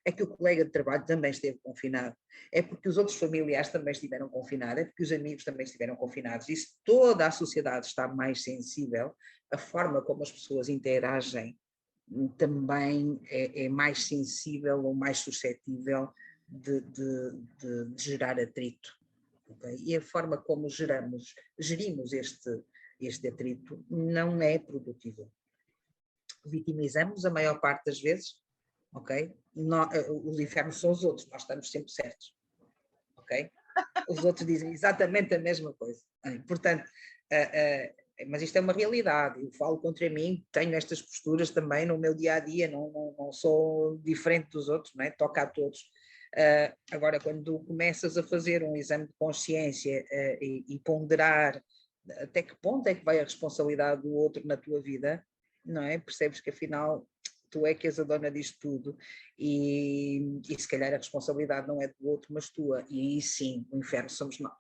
é que o colega de trabalho também esteve confinado, é porque os outros familiares também estiveram confinados, é porque os amigos também estiveram confinados. E se toda a sociedade está mais sensível, a forma como as pessoas interagem também é mais sensível ou mais suscetível de gerar atrito. Okay? E a forma como gerimos este atrito não é produtiva. Vitimizamos a maior parte das vezes, ok? Os infernos são os outros, nós estamos sempre certos, ok? Os outros dizem exatamente a mesma coisa. Portanto, mas isto é uma realidade, eu falo contra mim, tenho estas posturas também no meu dia-a-dia, não sou diferente dos outros, não é? Toca a todos. Agora, quando começas a fazer um exame de consciência e ponderar até que ponto é que vai a responsabilidade do outro na tua vida, não é? Percebes que afinal tu é que és a dona disto tudo e se calhar a responsabilidade não é do outro, mas tua, e aí sim, o inferno somos nós.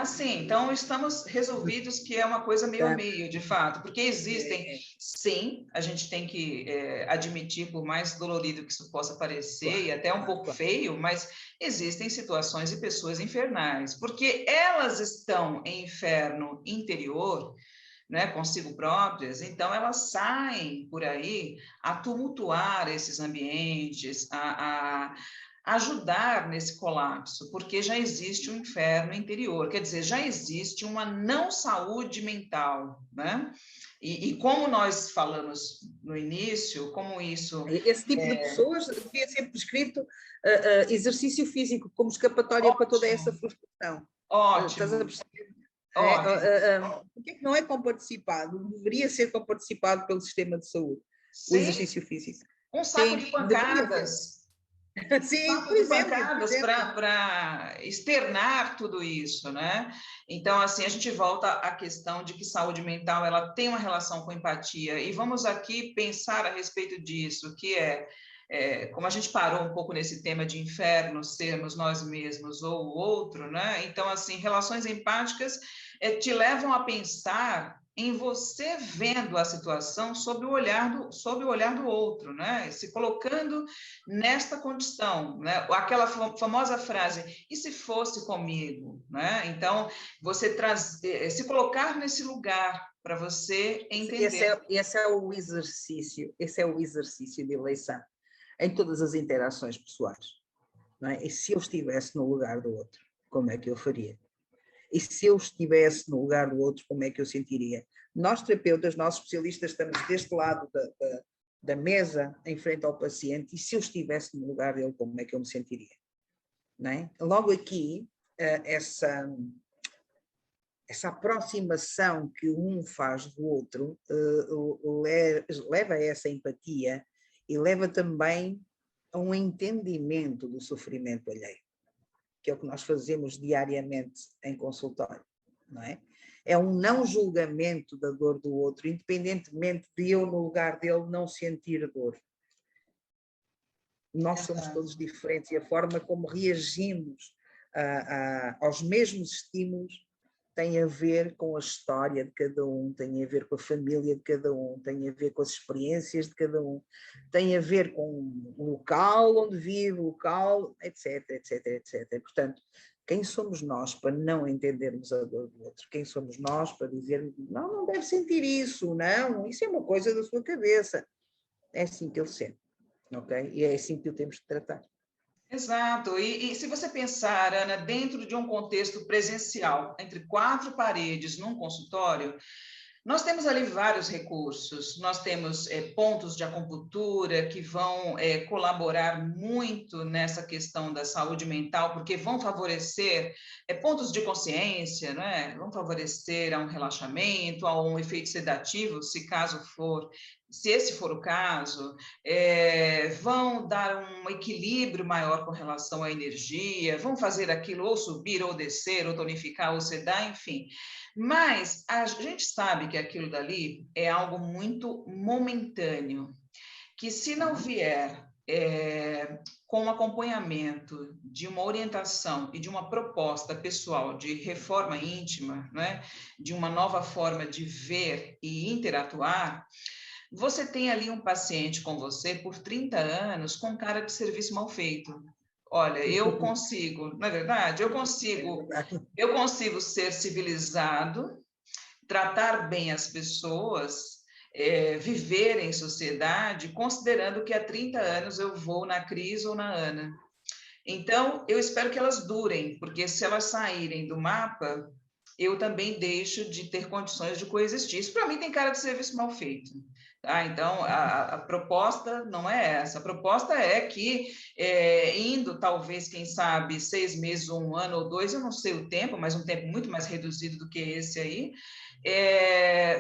Sim, então estamos resolvidos que é uma coisa meio a meio, de fato, porque existem, sim, a gente tem que admitir, por mais dolorido que isso possa parecer, e até um pouco feio, mas existem situações e pessoas infernais, porque elas estão em inferno interior, né, consigo próprias, então elas saem por aí a tumultuar esses ambientes, a ajudar nesse colapso, porque já existe um inferno interior, quer dizer, já existe uma não saúde mental, né? E como nós falamos no início, como isso... Esse tipo de pessoas devia ser prescrito exercício físico como escapatória para toda essa frustração. Estás a Ótimo. perceber? Porque é que não é comparticipado? Deveria ser comparticipado pelo sistema de saúde, o exercício físico. Um saco de pancadas. Sim, por exemplo. Para externar tudo isso, né? Então, assim, a gente volta à questão de que saúde mental ela tem uma relação com empatia, e vamos aqui pensar a respeito disso, que como a gente parou um pouco nesse tema de inferno, sermos nós mesmos ou o outro, né? Então, assim, relações empáticas te levam a pensar em você vendo a situação sob o olhar do outro, né? Se colocando nesta condição, né? Aquela famosa frase, e se fosse comigo, né? Então, você se colocar nesse lugar para você entender. Esse é o exercício de eleição em todas as interações pessoais, não é? E se eu estivesse no lugar do outro, como é que eu faria? E se eu estivesse no lugar do outro, como é que eu sentiria? Nós, terapeutas, nós especialistas, estamos deste lado da mesa, em frente ao paciente, e se eu estivesse no lugar dele, como é que eu me sentiria? Não é? Logo aqui, essa aproximação que um faz do outro leva a essa empatia e leva também a um entendimento do sofrimento alheio, que é o que nós fazemos diariamente em consultório, não é? É um não julgamento da dor do outro, independentemente de eu, no lugar dele, não sentir dor. Nós somos todos diferentes e a forma como reagimos aos mesmos estímulos tem a ver com a história de cada um, tem a ver com a família de cada um, tem a ver com as experiências de cada um, tem a ver com o local onde vive, o local, etc, etc, etc. Portanto, quem somos nós para não entendermos a dor do outro? Quem somos nós para dizer, não deve sentir isso, não, isso é uma coisa da sua cabeça. É assim que ele sente, ok? E é assim que o temos que tratar. Exato, e se você pensar, Ana, dentro de um contexto presencial, entre 4 paredes num consultório, nós temos ali vários recursos, nós temos pontos de acupuntura que vão colaborar muito nessa questão da saúde mental, porque vão favorecer pontos de consciência, né? Vão favorecer a um relaxamento, a um efeito sedativo, se esse for o caso, vão dar um equilíbrio maior com relação à energia, vão fazer aquilo ou subir ou descer, ou tonificar ou sedar, enfim. Mas a gente sabe que aquilo dali é algo muito momentâneo, que se não vier com o acompanhamento de uma orientação e de uma proposta pessoal de reforma íntima, né, de uma nova forma de ver e interatuar, você tem ali um paciente com você por 30 anos com cara de serviço mal feito. Olha, eu consigo, não é verdade? Eu consigo ser civilizado, tratar bem as pessoas, viver em sociedade, considerando que há 30 anos eu vou na Cris ou na Ana. Então, eu espero que elas durem, porque se elas saírem do mapa, eu também deixo de ter condições de coexistir. Isso, para mim, tem cara de serviço mal feito. Tá? Então, a proposta não é essa. A proposta é que, indo, talvez, quem sabe, 6 meses, ou 1 ano, ou 2, eu não sei o tempo, mas um tempo muito mais reduzido do que esse aí,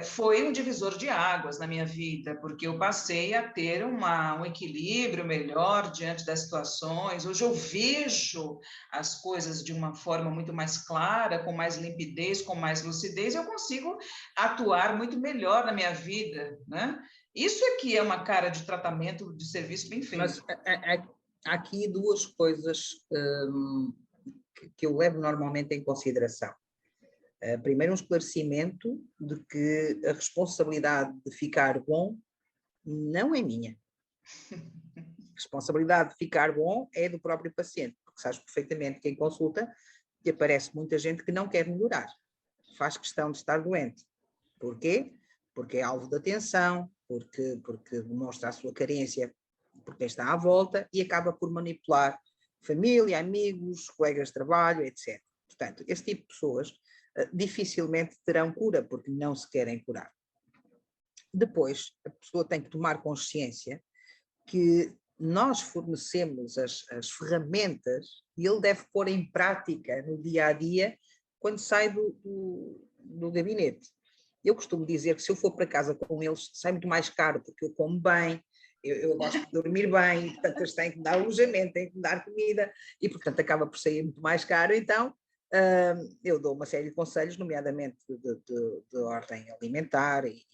foi um divisor de águas na minha vida, porque eu passei a ter um equilíbrio melhor diante das situações. Hoje eu vejo as coisas de uma forma muito mais clara, com mais limpidez, com mais lucidez, eu consigo atuar muito melhor na minha vida, né? Isso aqui é uma cara de tratamento de serviço bem feito. Mas há aqui 2 coisas que eu levo normalmente em consideração. Primeiro, um esclarecimento de que a responsabilidade de ficar bom não é minha. A responsabilidade de ficar bom é do próprio paciente, porque sabes perfeitamente que em consulta te aparece muita gente que não quer melhorar, faz questão de estar doente. Porquê? Porque é alvo de atenção, porque demonstra a sua carência por quem está à volta e acaba por manipular família, amigos, colegas de trabalho, etc. Portanto, esse tipo de pessoas dificilmente terão cura, porque não se querem curar. Depois, a pessoa tem que tomar consciência que nós fornecemos as ferramentas e ele deve pôr em prática no dia a dia quando sai do gabinete. Eu costumo dizer que se eu for para casa com eles, sai muito mais caro, porque eu como bem, eu gosto de dormir bem, portanto eles têm que me dar alojamento, têm que me dar comida, e portanto acaba por sair muito mais caro. Então eu dou uma série de conselhos, nomeadamente de ordem alimentar e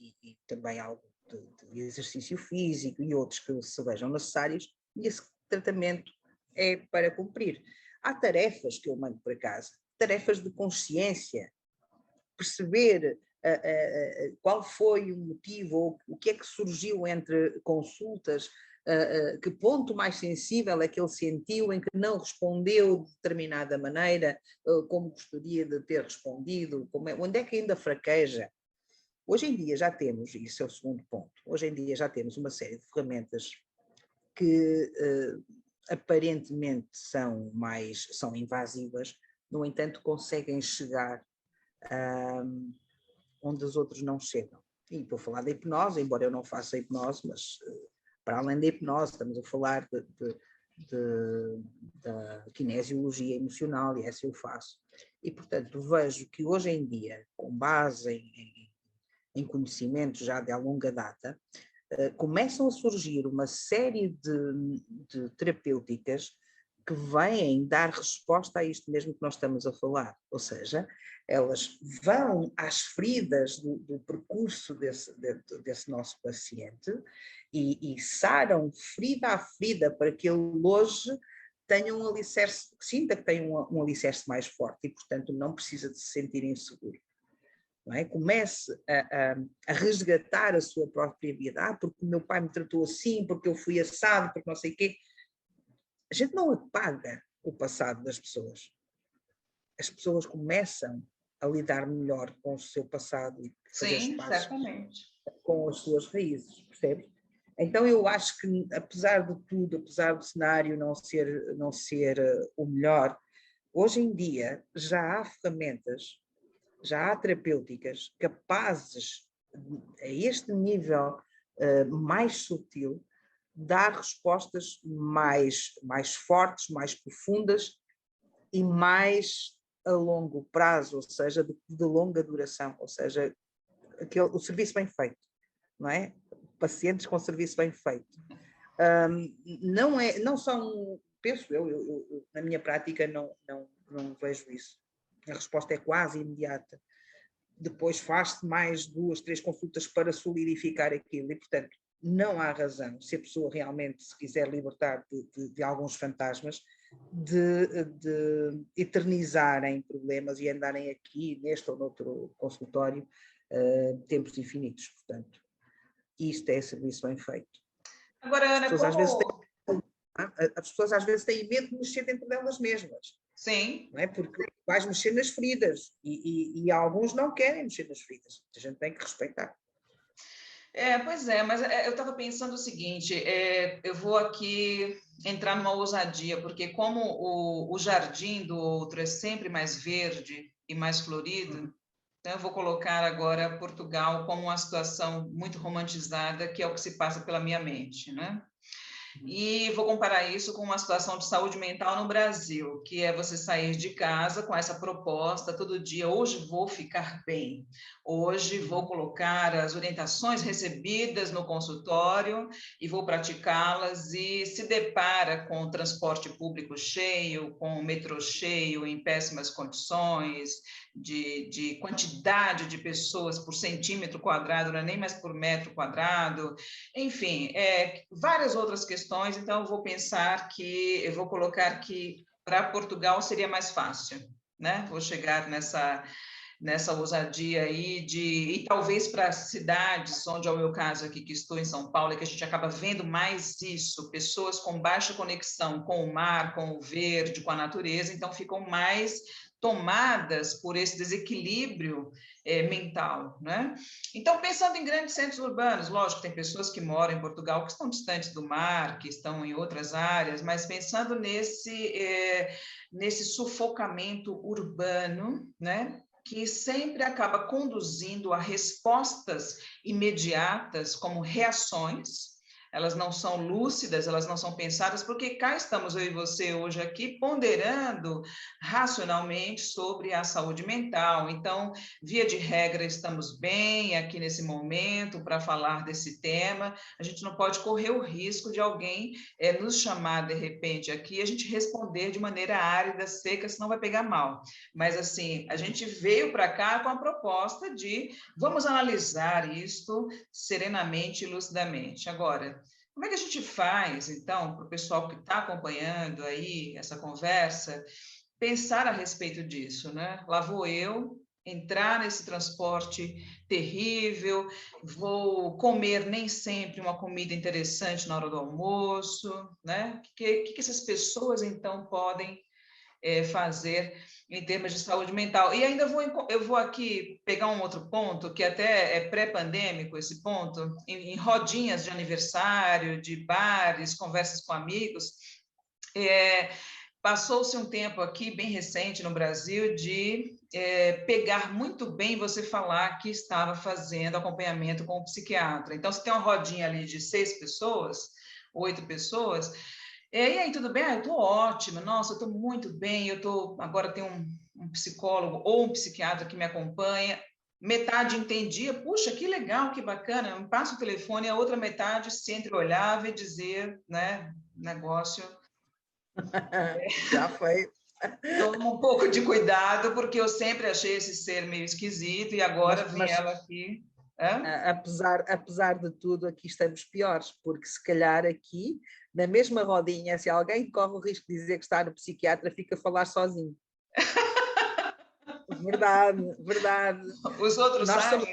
também algo de exercício físico e outros que se vejam necessários, e esse tratamento é para cumprir. Há tarefas que eu mando para casa, tarefas de consciência, perceber qual foi o motivo, ou o que é que surgiu entre consultas, que ponto mais sensível é que ele sentiu em que não respondeu de determinada maneira, como gostaria de ter respondido, onde é que ainda fraqueja. Hoje em dia já temos, e isso é o segundo ponto, hoje em dia já temos uma série de ferramentas que aparentemente são invasivas, no entanto conseguem chegar onde os outros não chegam. E estou a falar da hipnose, embora eu não faça hipnose, mas para além da hipnose estamos a falar da kinesiologia emocional, e essa eu faço. E portanto vejo que hoje em dia, com base em conhecimentos já de longa data, começam a surgir uma série de terapêuticas que vêm dar resposta a isto mesmo que nós estamos a falar, ou seja, elas vão às feridas do percurso desse nosso paciente e saram ferida a ferida para que ele hoje tenha um alicerce, sinta que tem um alicerce mais forte e, portanto, não precisa de se sentir inseguro. Não é? Comece a resgatar a sua própria vida, porque o meu pai me tratou assim, porque eu fui assado, porque não sei o quê. A gente não apaga o passado das pessoas. As pessoas começam a lidar melhor com o seu passado e fazer espaço com as suas raízes, percebes? Então eu acho que, apesar de tudo, apesar do cenário não ser o melhor, hoje em dia já há ferramentas, já há terapêuticas capazes, a este nível mais sutil, dar respostas mais fortes, mais profundas e mais a longo prazo, ou seja, de longa duração, ou seja, o serviço bem feito, não é? Pacientes com serviço bem feito. Não são, penso eu na minha prática não vejo isso. A resposta é quase imediata. Depois faz-se mais 2, 3 consultas para solidificar aquilo e, portanto, não há razão, se a pessoa realmente se quiser libertar de alguns fantasmas, de eternizarem problemas e andarem aqui, neste ou noutro consultório, tempos infinitos. Portanto, isto é serviço bem feito. Agora, Ana, as pessoas às vezes têm medo de mexer dentro delas mesmas. Sim. Não é? Porque vais mexer nas feridas e alguns não querem mexer nas feridas. A gente tem que respeitar. Pois é, mas eu estava pensando o seguinte, eu vou aqui entrar numa ousadia, porque como o jardim do outro é sempre mais verde e mais florido, então eu vou colocar agora Portugal como uma situação muito romantizada, que é o que se passa pela minha mente, né? E vou comparar isso com uma situação de saúde mental no Brasil, que é você sair de casa com essa proposta todo dia, hoje vou ficar bem, hoje vou colocar as orientações recebidas no consultório e vou praticá-las, e se depara com o transporte público cheio, com o metrô cheio, em péssimas condições, de quantidade de pessoas por centímetro quadrado, não é nem mais por metro quadrado, enfim, várias outras questões. Então eu vou colocar que para Portugal seria mais fácil, né? Vou chegar nessa ousadia aí e talvez para cidades, onde é o meu caso aqui, que estou em São Paulo, é que a gente acaba vendo mais isso, pessoas com baixa conexão com o mar, com o verde, com a natureza, então ficam mais tomadas por esse desequilíbrio mental, né? Então, pensando em grandes centros urbanos, lógico, tem pessoas que moram em Portugal que estão distantes do mar, que estão em outras áreas, mas pensando nesse sufocamento urbano, né? Que sempre acaba conduzindo a respostas imediatas como reações, elas não são lúcidas, elas não são pensadas, porque cá estamos eu e você hoje aqui ponderando racionalmente sobre a saúde mental. Então, via de regra, estamos bem aqui nesse momento para falar desse tema. A gente não pode correr o risco de alguém nos chamar de repente aqui e a gente responder de maneira árida, seca, senão vai pegar mal. Mas, assim, a gente veio para cá com a proposta de vamos analisar isto serenamente e lucidamente. Agora, como é que a gente faz, então, para o pessoal que está acompanhando aí essa conversa, pensar a respeito disso, né? Lá vou eu entrar nesse transporte terrível, vou comer nem sempre uma comida interessante na hora do almoço, né? O que essas pessoas, então, podem fazer em termos de saúde mental? E ainda eu vou aqui pegar um outro ponto, que até é pré-pandêmico esse ponto, em rodinhas de aniversário, de bares, conversas com amigos, passou-se um tempo aqui, bem recente no Brasil, de pegar muito bem você falar que estava fazendo acompanhamento com o psiquiatra. Então, você tem uma rodinha ali de 6 pessoas, 8 pessoas, e aí, tudo bem? Eu estou ótima, nossa, eu estou muito bem, agora tenho um psicólogo ou um psiquiatra que me acompanha, metade entendia, puxa, que legal, que bacana, me passa o telefone, a outra metade se entreolhava e dizia, né, negócio... Já foi. Toma um pouco de cuidado, porque eu sempre achei esse ser meio esquisito e agora vem Mas ela aqui. Hã? apesar de tudo, aqui estamos piores, porque se calhar aqui, na mesma rodinha, se alguém corre o risco de dizer que está no psiquiatra, fica a falar sozinho. Verdade, verdade. Os outros Nós somos...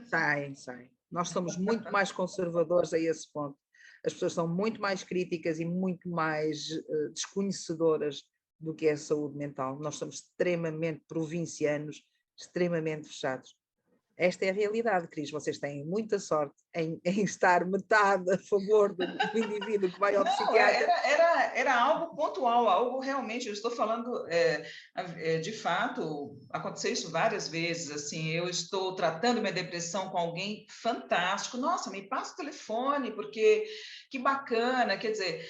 saem? Sai. Nós somos muito mais conservadores a esse ponto. As pessoas são muito mais críticas e muito mais desconhecedoras do que é a saúde mental. Nós somos extremamente provincianos, extremamente fechados. Esta é a realidade, Cris. Vocês têm muita sorte em estar metade a favor do indivíduo que vai ao Não, psiquiatra. era algo pontual, algo realmente, eu estou falando, de fato, aconteceu isso várias vezes, assim, eu estou tratando minha depressão com alguém fantástico, nossa, me passa o telefone, porque que bacana, quer dizer,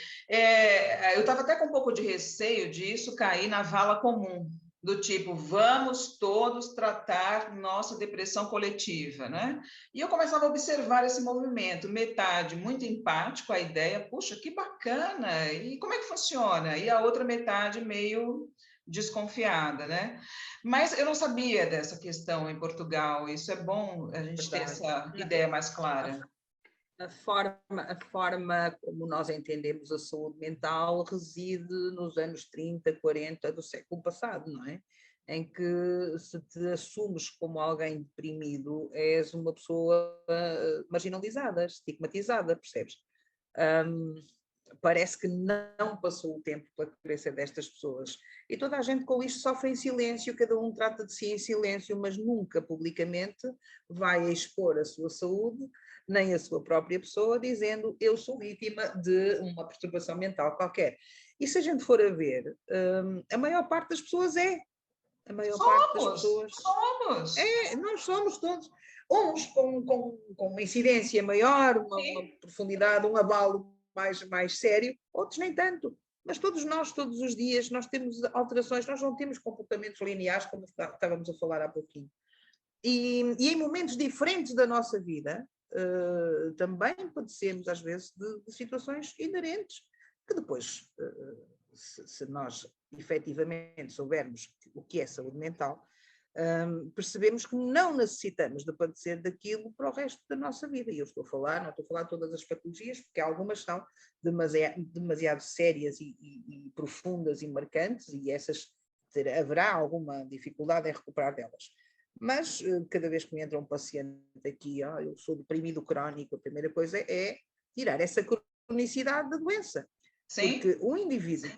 eu estava até com um pouco de receio disso cair na vala comum, do tipo, vamos todos tratar nossa depressão coletiva, né? E eu começava a observar esse movimento, metade muito empático, a ideia, puxa, que bacana, e como é que funciona? E a outra metade meio desconfiada, né? Mas eu não sabia dessa questão em Portugal, isso é bom a gente ter Verdade. essa ideia mais A, clara. a forma como nós entendemos a saúde mental reside nos anos 30, 40 do século passado, não é? Em que se te assumes como alguém deprimido, és uma pessoa marginalizada, estigmatizada, percebes? Parece que não passou o tempo pela cabeça destas pessoas. E toda a gente com isto sofre em silêncio, cada um trata de si em silêncio, mas nunca publicamente vai expor a sua saúde, nem a sua própria pessoa, dizendo eu sou vítima de uma perturbação mental qualquer. E se a gente for a ver, a maior parte das pessoas é. A maior parte das pessoas Somos. nós somos todos, uns com uma incidência maior, uma Sim. profundidade, um abalo mais sério, outros nem tanto. Mas todos nós, todos os dias, nós temos alterações, nós não temos comportamentos lineares, como estávamos a falar há pouquinho. E em momentos diferentes da nossa vida, também padecemos, às vezes, de situações inerentes, que depois, se nós efetivamente soubermos o que é saúde mental, percebemos que não necessitamos de padecer daquilo para o resto da nossa vida. E eu não estou a falar de todas as patologias, porque algumas são demasiado sérias profundas e marcantes, e essas haverá alguma dificuldade em recuperar delas. Mas cada vez que me entra um paciente aqui, eu sou deprimido crónico, a primeira coisa é tirar essa cronicidade da doença. Sim. Porque o indivíduo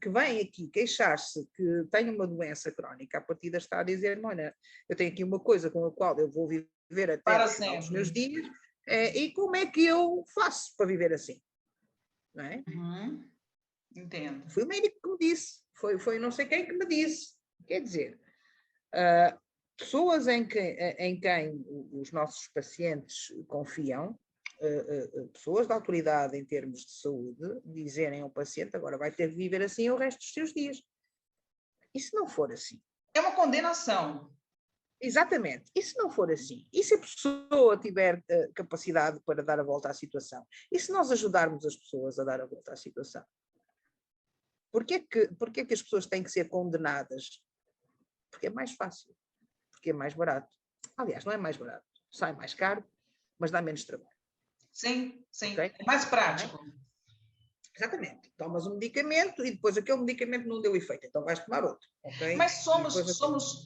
que vem aqui queixar-se que tem uma doença crónica, a partida está a dizer, olha, eu tenho aqui uma coisa com a qual eu vou viver até Para o final dos sempre. meus dias, e como é que eu faço para viver assim? Não é? Uhum. Entendo. Foi o médico que me disse, foi não sei quem que me disse. Quer dizer, pessoas em quem os nossos pacientes confiam, pessoas de autoridade em termos de saúde, dizerem ao paciente, agora vai ter que viver assim o resto dos seus dias. E se não for assim? É uma condenação. Exatamente. E se não for assim? E se a pessoa tiver capacidade para dar a volta à situação? E se nós ajudarmos as pessoas a dar a volta à situação? Porquê que as pessoas têm que ser condenadas? Porque é mais fácil. Porque é mais barato. Aliás, não é mais barato. Sai mais caro, mas dá menos trabalho. Sim, sim. Okay? É mais prático. Exatamente. Tomas um medicamento e depois aquele medicamento não deu efeito, então vais tomar outro. Okay? Mas estamos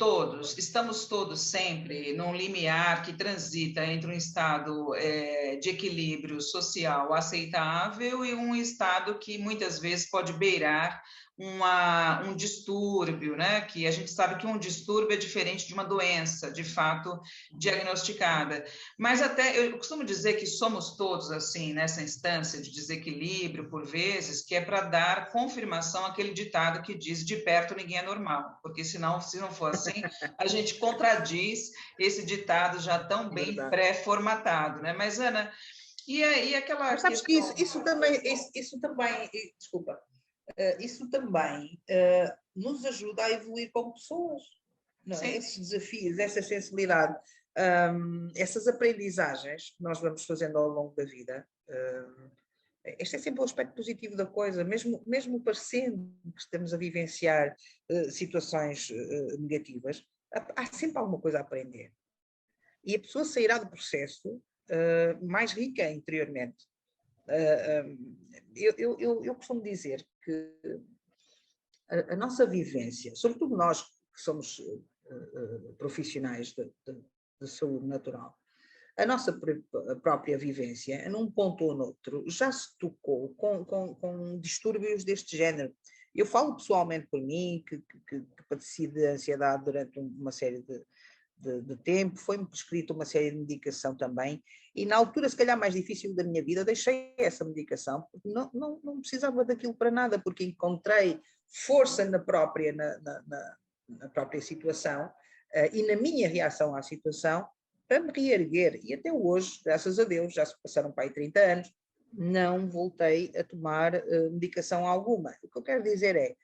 todos sempre num limiar que transita entre um estado de equilíbrio social aceitável e um estado que muitas vezes pode beirar um distúrbio, né? Que a gente sabe que um distúrbio é diferente de uma doença, de fato, diagnosticada. Mas até, eu costumo dizer que somos todos assim, nessa instância de desequilíbrio, por vezes, que é para dar confirmação àquele ditado que diz de perto ninguém é normal, porque senão, se não for assim, a gente contradiz esse ditado já tão bem pré-formatado, né? Mas, Ana, e aí aquela Mas sabes questão... que isso também, desculpa, isso também nos ajuda a evoluir como pessoas, não é? Esses desafios, essa sensibilidade, essas aprendizagens que nós vamos fazendo ao longo da vida, este é sempre o aspecto positivo da coisa, mesmo parecendo que estamos a vivenciar situações negativas, há sempre alguma coisa a aprender. E a pessoa sairá do processo mais rica interiormente. Eu costumo dizer que a nossa vivência, sobretudo nós que somos profissionais de saúde natural, a nossa própria vivência, num ponto ou noutro, já se tocou com distúrbios deste género. Eu falo pessoalmente por mim, que padeci de ansiedade durante uma série de tempo, foi-me prescrita uma série de medicação também, e na altura, se calhar mais difícil da minha vida, deixei essa medicação, porque não precisava daquilo para nada, porque encontrei força na própria situação e na minha reação à situação, para me reerguer. E até hoje, graças a Deus, já se passaram para aí 30 anos, não voltei a tomar medicação alguma. O que eu quero dizer é,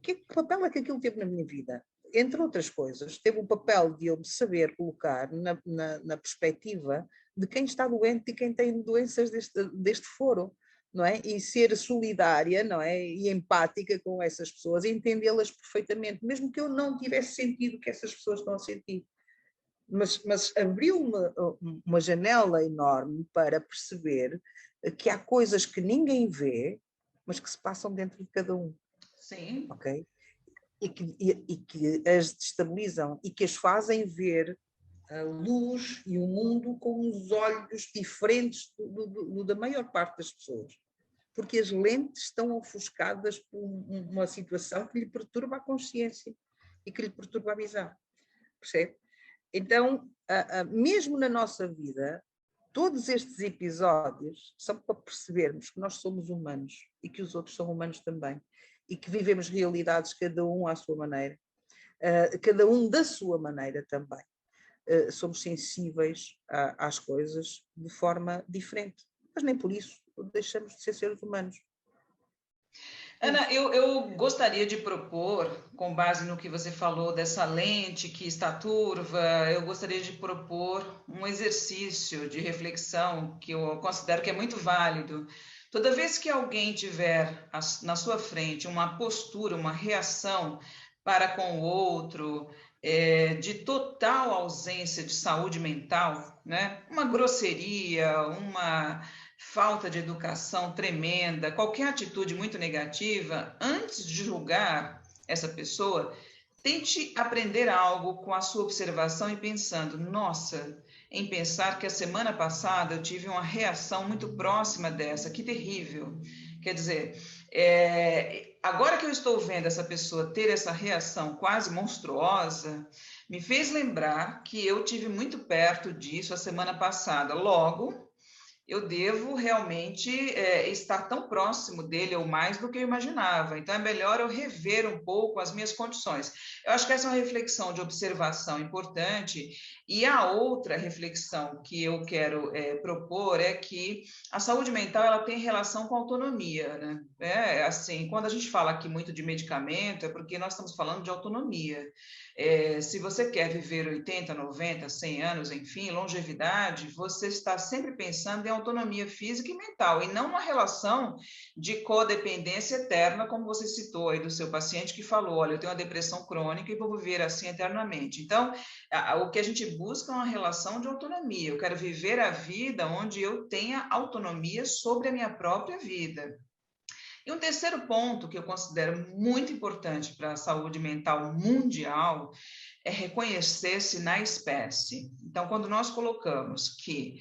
que papel é que aquilo teve na minha vida? Entre outras coisas, teve o papel de eu me saber colocar na perspectiva de quem está doente e quem tem doenças deste foro, não é? E ser solidária, não é? E empática com essas pessoas, e entendê-las perfeitamente, mesmo que eu não tivesse sentido o que essas pessoas estão a sentir. Mas abriu-me uma janela enorme para perceber que há coisas que ninguém vê, mas que se passam dentro de cada um. Sim. Ok? E que as destabilizam e que as fazem ver a luz e o mundo com os olhos diferentes da maior parte das pessoas. Porque as lentes estão ofuscadas por uma situação que lhe perturba a consciência e que lhe perturba a visão. Percebe? Então, mesmo na nossa vida, todos estes episódios são para percebermos que nós somos humanos e que os outros são humanos também. E que vivemos realidades cada um à sua maneira, cada um da sua maneira também. Somos sensíveis às coisas de forma diferente, mas nem por isso deixamos de ser seres humanos. Ana, eu gostaria de propor, com base no que você falou dessa lente que está turva, eu gostaria de propor um exercício de reflexão que eu considero que é muito válido. Toda vez que alguém tiver na sua frente uma postura, uma reação para com o outro, de total ausência de saúde mental, né? Uma grosseria, uma falta de educação tremenda, qualquer atitude muito negativa, antes de julgar essa pessoa, Tente aprender algo com a sua observação e pensando, nossa, em pensar que a semana passada eu tive uma reação muito próxima dessa, que terrível. Quer dizer, agora que eu estou vendo essa pessoa ter essa reação quase monstruosa, me fez lembrar que eu tive muito perto disso a semana passada. Logo, eu devo realmente estar tão próximo dele ou mais do que eu imaginava. Então, é melhor eu rever um pouco as minhas condições. Eu acho que essa é uma reflexão de observação importante. E a outra reflexão que eu quero propor é que a saúde mental ela tem relação com a autonomia, né? Assim, quando a gente fala aqui muito de medicamento, é porque nós estamos falando de autonomia. Se você quer viver 80, 90, 100 anos, enfim, longevidade, você está sempre pensando em autonomia física e mental, e não uma relação de codependência eterna, como você citou aí do seu paciente que falou, olha, eu tenho uma depressão crônica e vou viver assim eternamente. Então, o que a gente busca é uma relação de autonomia. Eu quero viver a vida onde eu tenha autonomia sobre a minha própria vida. E um terceiro ponto que eu considero muito importante para a saúde mental mundial é reconhecer-se na espécie. Então, quando nós colocamos que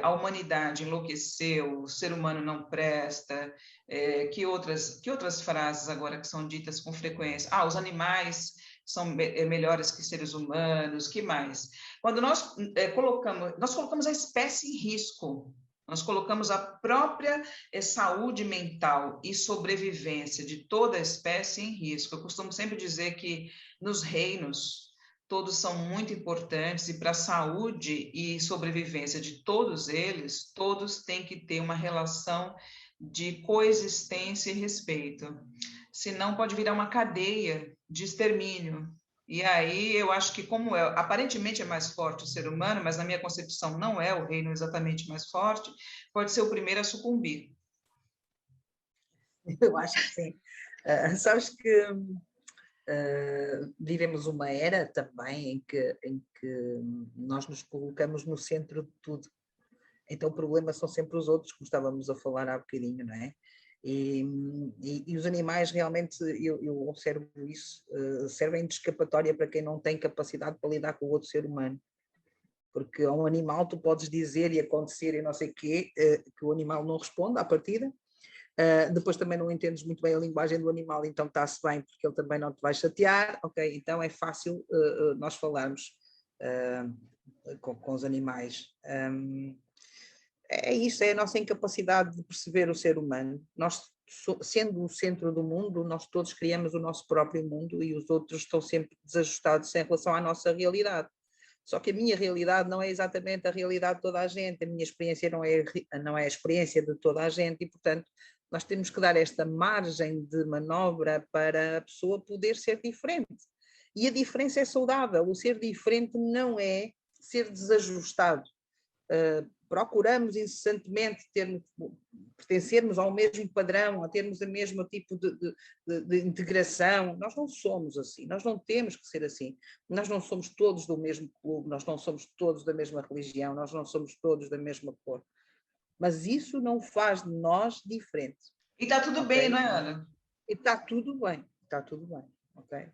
a humanidade enlouqueceu, o ser humano não presta, que outras frases agora que são ditas com frequência? Os animais são melhores que seres humanos, que mais? Quando nós colocamos a espécie em risco, nós colocamos a própria saúde mental e sobrevivência de toda a espécie em risco. Eu costumo sempre dizer que nos reinos todos são muito importantes e para a saúde e sobrevivência de todos eles, todos têm que ter uma relação de coexistência e respeito. Senão pode virar uma cadeia de extermínio. E aí eu acho que como aparentemente é mais forte o ser humano, mas na minha concepção não é o reino exatamente mais forte, pode ser o primeiro a sucumbir. Eu acho que sim. Sabes que vivemos uma era também em que nós nos colocamos no centro de tudo. Então o problema são sempre os outros, como estávamos a falar há bocadinho, não é? E os animais realmente, eu observo isso, servem de escapatória para quem não tem capacidade para lidar com o outro ser humano. Porque a um animal tu podes dizer e acontecer e não sei o quê, que o animal não responde à partida. Depois também não entendes muito bem a linguagem do animal, então está-se bem, porque ele também não te vai chatear, ok? Então é fácil nós falarmos com os animais. É isso, é a nossa incapacidade de perceber o ser humano. Nós, sendo o centro do mundo, nós todos criamos o nosso próprio mundo e os outros estão sempre desajustados em relação à nossa realidade. Só que a minha realidade não é exatamente a realidade de toda a gente, a minha experiência não é a experiência de toda a gente e, portanto, nós temos que dar esta margem de manobra para a pessoa poder ser diferente. E a diferença é saudável, o ser diferente não é ser desajustado. Procuramos incessantemente pertencermos ao mesmo padrão, a termos o mesmo tipo de integração. Nós não somos assim, nós não temos que ser assim. Nós não somos todos do mesmo clube, nós não somos todos da mesma religião, nós não somos todos da mesma cor. Mas isso não faz de nós diferentes. E está tudo bem, não é, Ana? E está tudo bem, ok?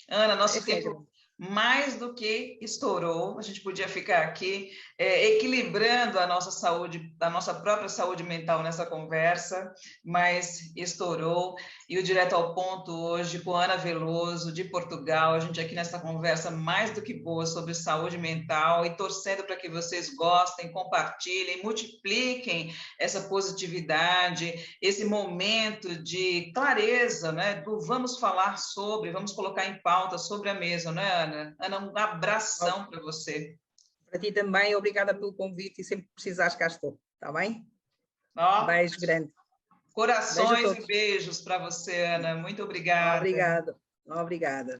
Ana, nosso tempo mais do que estourou, a gente podia ficar aqui equilibrando a nossa saúde, a nossa própria saúde mental nessa conversa, mas estourou. E o Direto ao Ponto hoje com Ana Veloso, de Portugal, a gente aqui nessa conversa mais do que boa sobre saúde mental e torcendo para que vocês gostem, compartilhem, multipliquem essa positividade, esse momento de clareza, né? Do vamos falar sobre, vamos colocar em pauta sobre a mesa, né, Ana? Ana, um abração para você. Para ti também, obrigada pelo convite e sempre que precisares cá estou, está bem? Beijo grande. Corações e beijos para você, Ana. Muito obrigada. Obrigada.